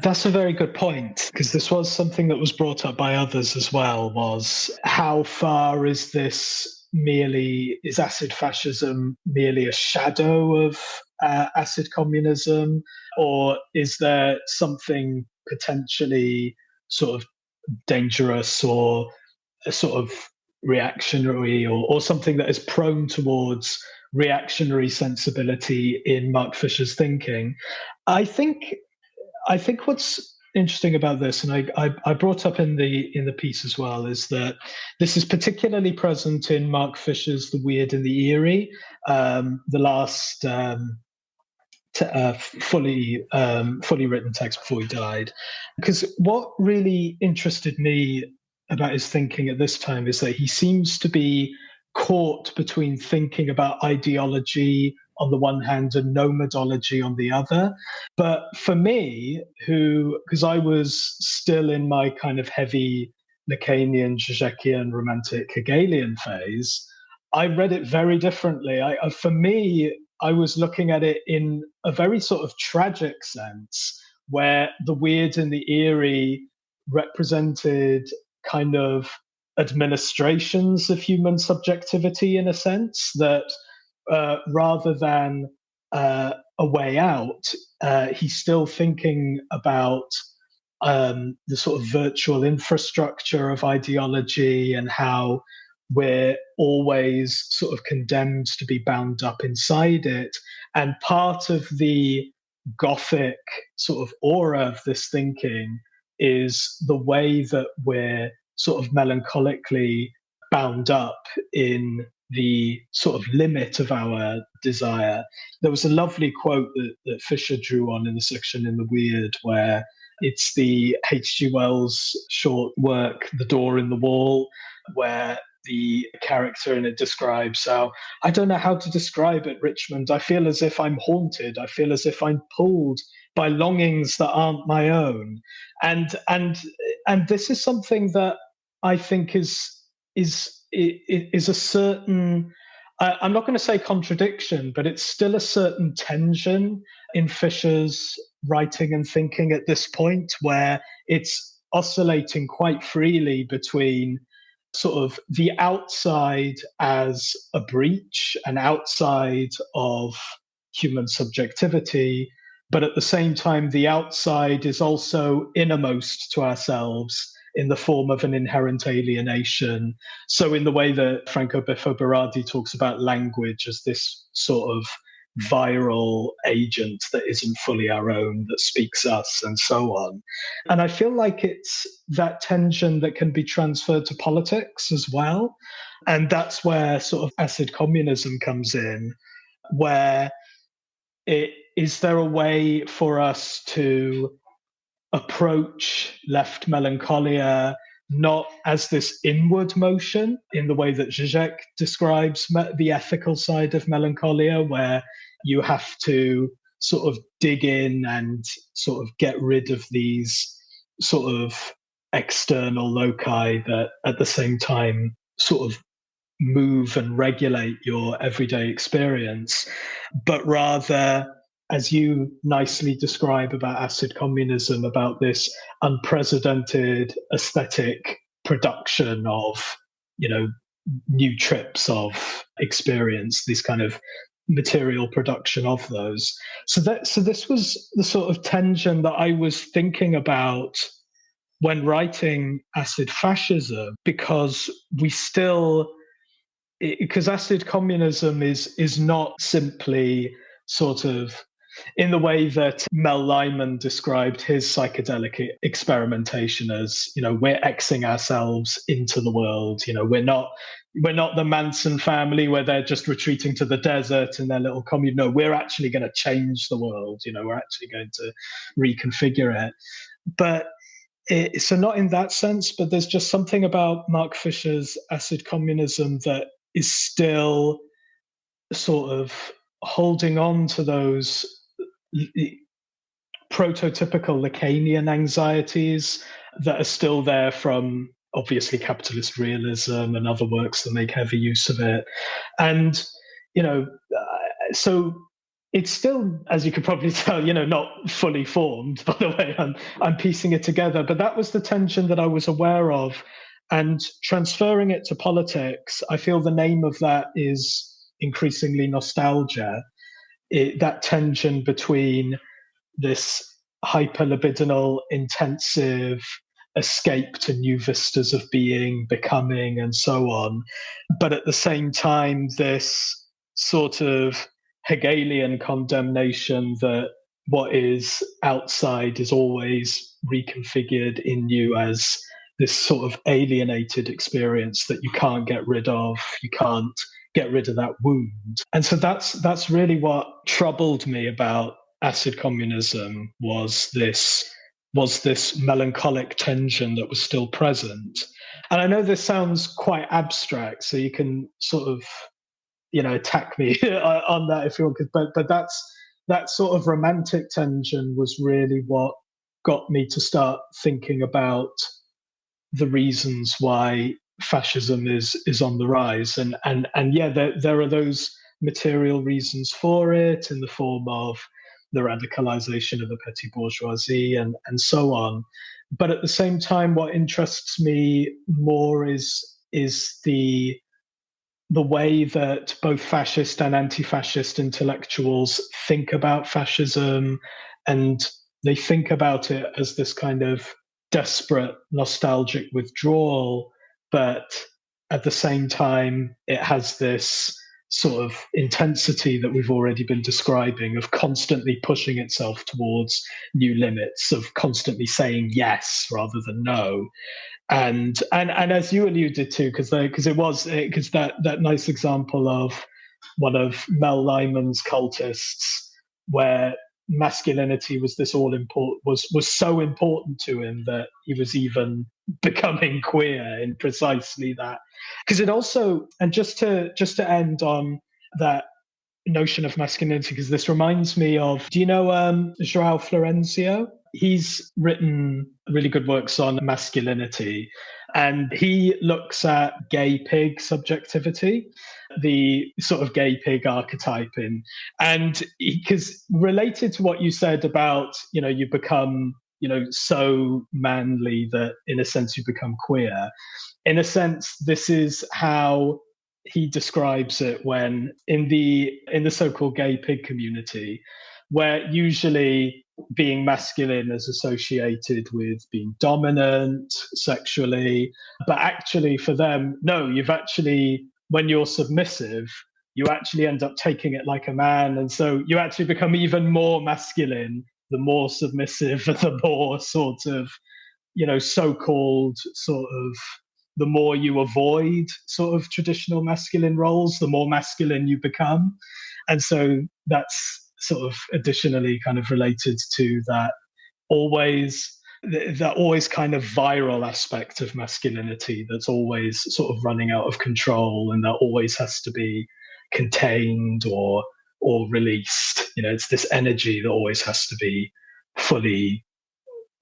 That's a very good point, because this was something that was brought up by others as well, was how far is acid fascism merely a shadow of acid communism, or is there something potentially sort of dangerous or a sort of reactionary or something that is prone towards reactionary sensibility in Mark Fisher's thinking? I think what's interesting about this, and I brought up in the piece as well, is that this is particularly present in Mark Fisher's The Weird and the Eerie, the last fully written text before he died. Because what really interested me about his thinking at this time is that he seems to be caught between thinking about ideology on the one hand and nomadology on the other. But for me, because I was still in my kind of heavy Lacanian, Žižekian, romantic Hegelian phase, I read it very differently. For me, I was looking at it in a very sort of tragic sense, where the weird and the eerie represented kind of administrations of human subjectivity, in a sense, that rather than a way out, he's still thinking about the sort of virtual infrastructure of ideology and how we're always sort of condemned to be bound up inside it. And part of the Gothic sort of aura of this thinking is the way that we're sort of melancholically bound up in the sort of limit of our desire. There was a lovely quote that Fisher drew on in the section in The Weird, where it's the H.G. Wells short work, The Door in the Wall, where the character in it describes how, I don't know how to describe it, Richmond. I feel as if I'm haunted. I feel as if I'm pulled by longings that aren't my own. And this is something that I think is a certain, I'm not going to say contradiction, but it's still a certain tension in Fisher's writing and thinking at this point, where it's oscillating quite freely between sort of the outside as a breach, an outside of human subjectivity, but at the same time, the outside is also innermost to ourselves in the form of an inherent alienation. So in the way that Franco Biffo Berardi talks about language as this sort of viral agent that isn't fully our own, that speaks us, and so on. And I feel like it's that tension that can be transferred to politics as well. And that's where sort of acid communism comes in, where is there a way for us to approach left melancholia not as this inward motion in the way that Žižek describes the ethical side of melancholia, where you have to sort of dig in and sort of get rid of these sort of external loci that at the same time sort of move and regulate your everyday experience, but rather, as you nicely describe about acid communism, about this unprecedented aesthetic production of, new trips of experience, this kind of material production of those. So this was the sort of tension that I was thinking about when writing Acid Fascism, because acid communism is not simply sort of in the way that Mel Lyman described his psychedelic experimentation as, we're Xing ourselves into the world. We're not the Manson family where they're just retreating to the desert in their little commune. No, we're actually going to change the world. We're actually going to reconfigure it. But so not in that sense, but there's just something about Mark Fisher's acid communism that is still sort of holding on to those prototypical Lacanian anxieties that are still there from obviously capitalist realism and other works that make heavy use of it. And, so it's still, as you could probably tell, not fully formed, by the way, I'm piecing it together. But that was the tension that I was aware of. And transferring it to politics, I feel the name of that is increasingly nostalgia. That tension between this hyperlibidinal, intensive escape to new vistas of being, becoming, and so on. But at the same time, this sort of Hegelian condemnation that what is outside is always reconfigured in you as this sort of alienated experience that you can't get rid of. You can't get rid of that wound. And so that's really what troubled me about acid communism, was this melancholic tension that was still present. And I know this sounds quite abstract, so you can sort of, attack me on that if you want, but that sort of romantic tension was really what got me to start thinking about the reasons why fascism is on the rise, and yeah, there are those material reasons for it in the form of the radicalization of the petty bourgeoisie, and so on. But at the same time, what interests me more is the way that both fascist and anti-fascist intellectuals think about fascism, and they think about it as this kind of desperate nostalgic withdrawal, but at the same time it has this sort of intensity that we've already been describing, of constantly pushing itself towards new limits, of constantly saying yes rather than no. And as you alluded to, because that nice example of one of Mel Lyman's cultists, where masculinity was this all important, was so important to him that he was even becoming queer in precisely that. Because it also, and just to end on that notion of masculinity, because this reminds me of, do you know João Florencio? He's written really good works on masculinity, and he looks at gay pig subjectivity, the sort of gay pig archetype and because related to what you said about, you become, so manly that in a sense you become queer. In a sense, this is how he describes it when in the so-called gay pig community, where usually being masculine is associated with being dominant sexually, but actually for them, no, when you're submissive, you actually end up taking it like a man, and so you actually become even more masculine the more submissive, the more sort of, so-called sort of, the more you avoid sort of traditional masculine roles, the more masculine you become. And so that's sort of additionally kind of related to that always kind of viral aspect of masculinity that's always sort of running out of control, and that always has to be contained or released. It's this energy that always has to be fully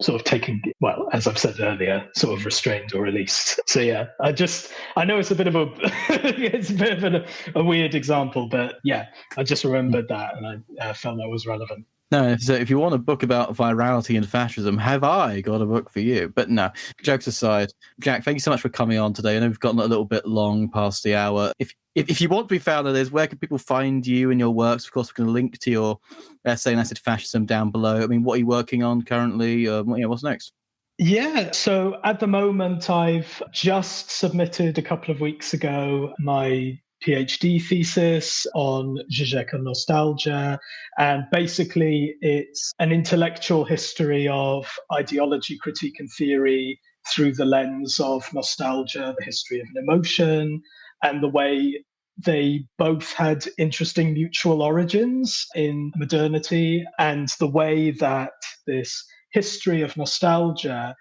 sort of taken, well, as I've said earlier, sort of restrained or released. So yeah, I know it's a bit of a weird example, but yeah, I just remembered that, and I felt that was relevant. No, so if you want a book about virality and fascism, have I got a book for you? But no, jokes aside, Jac, thank you so much for coming on today. I know we've gotten a little bit long past the hour. If you want to be found on this, where can people find you and your works? Of course, we're going to link to your essay on acid fascism down below. I mean, what are you working on currently? What's next? Yeah, so at the moment, I've just submitted a couple of weeks ago my PhD thesis on Žižek and Melancholia. And basically, it's an intellectual history of ideology, critique, and theory through the lens of nostalgia, the history of an emotion, and the way they both had interesting mutual origins in modernity, and the way that this history of nostalgia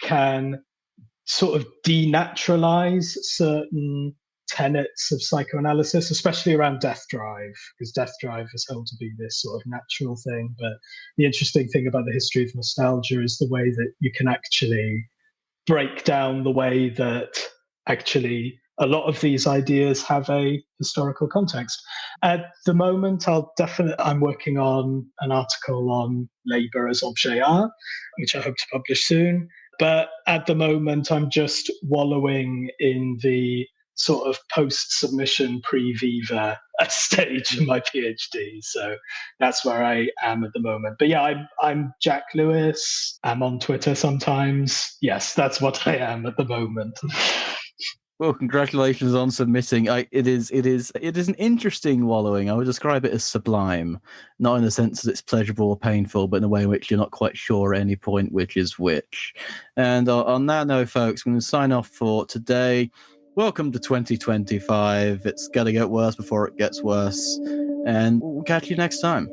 can sort of denaturalize certain tenets of psychoanalysis, especially around death drive, because death drive is held to be this sort of natural thing. But the interesting thing about the history of nostalgia is the way that you can actually break down the way that actually a lot of these ideas have a historical context. At the moment, I'm working on an article on labor as objet art, which I hope to publish soon. But at the moment, I'm just wallowing in the sort of post-submission pre-viva stage of my PhD. So that's where I am at the moment. But yeah, I'm Jac Lewis. I'm on Twitter sometimes. Yes, that's what I am at the moment. Well, congratulations on submitting. It is an interesting wallowing. I would describe it as sublime, not in the sense that it's pleasurable or painful, but in a way in which you're not quite sure at any point which is which. And on that note, folks, I'm going to sign off for today. Welcome to 2025. It's going to get worse before it gets worse. And we'll catch you next time.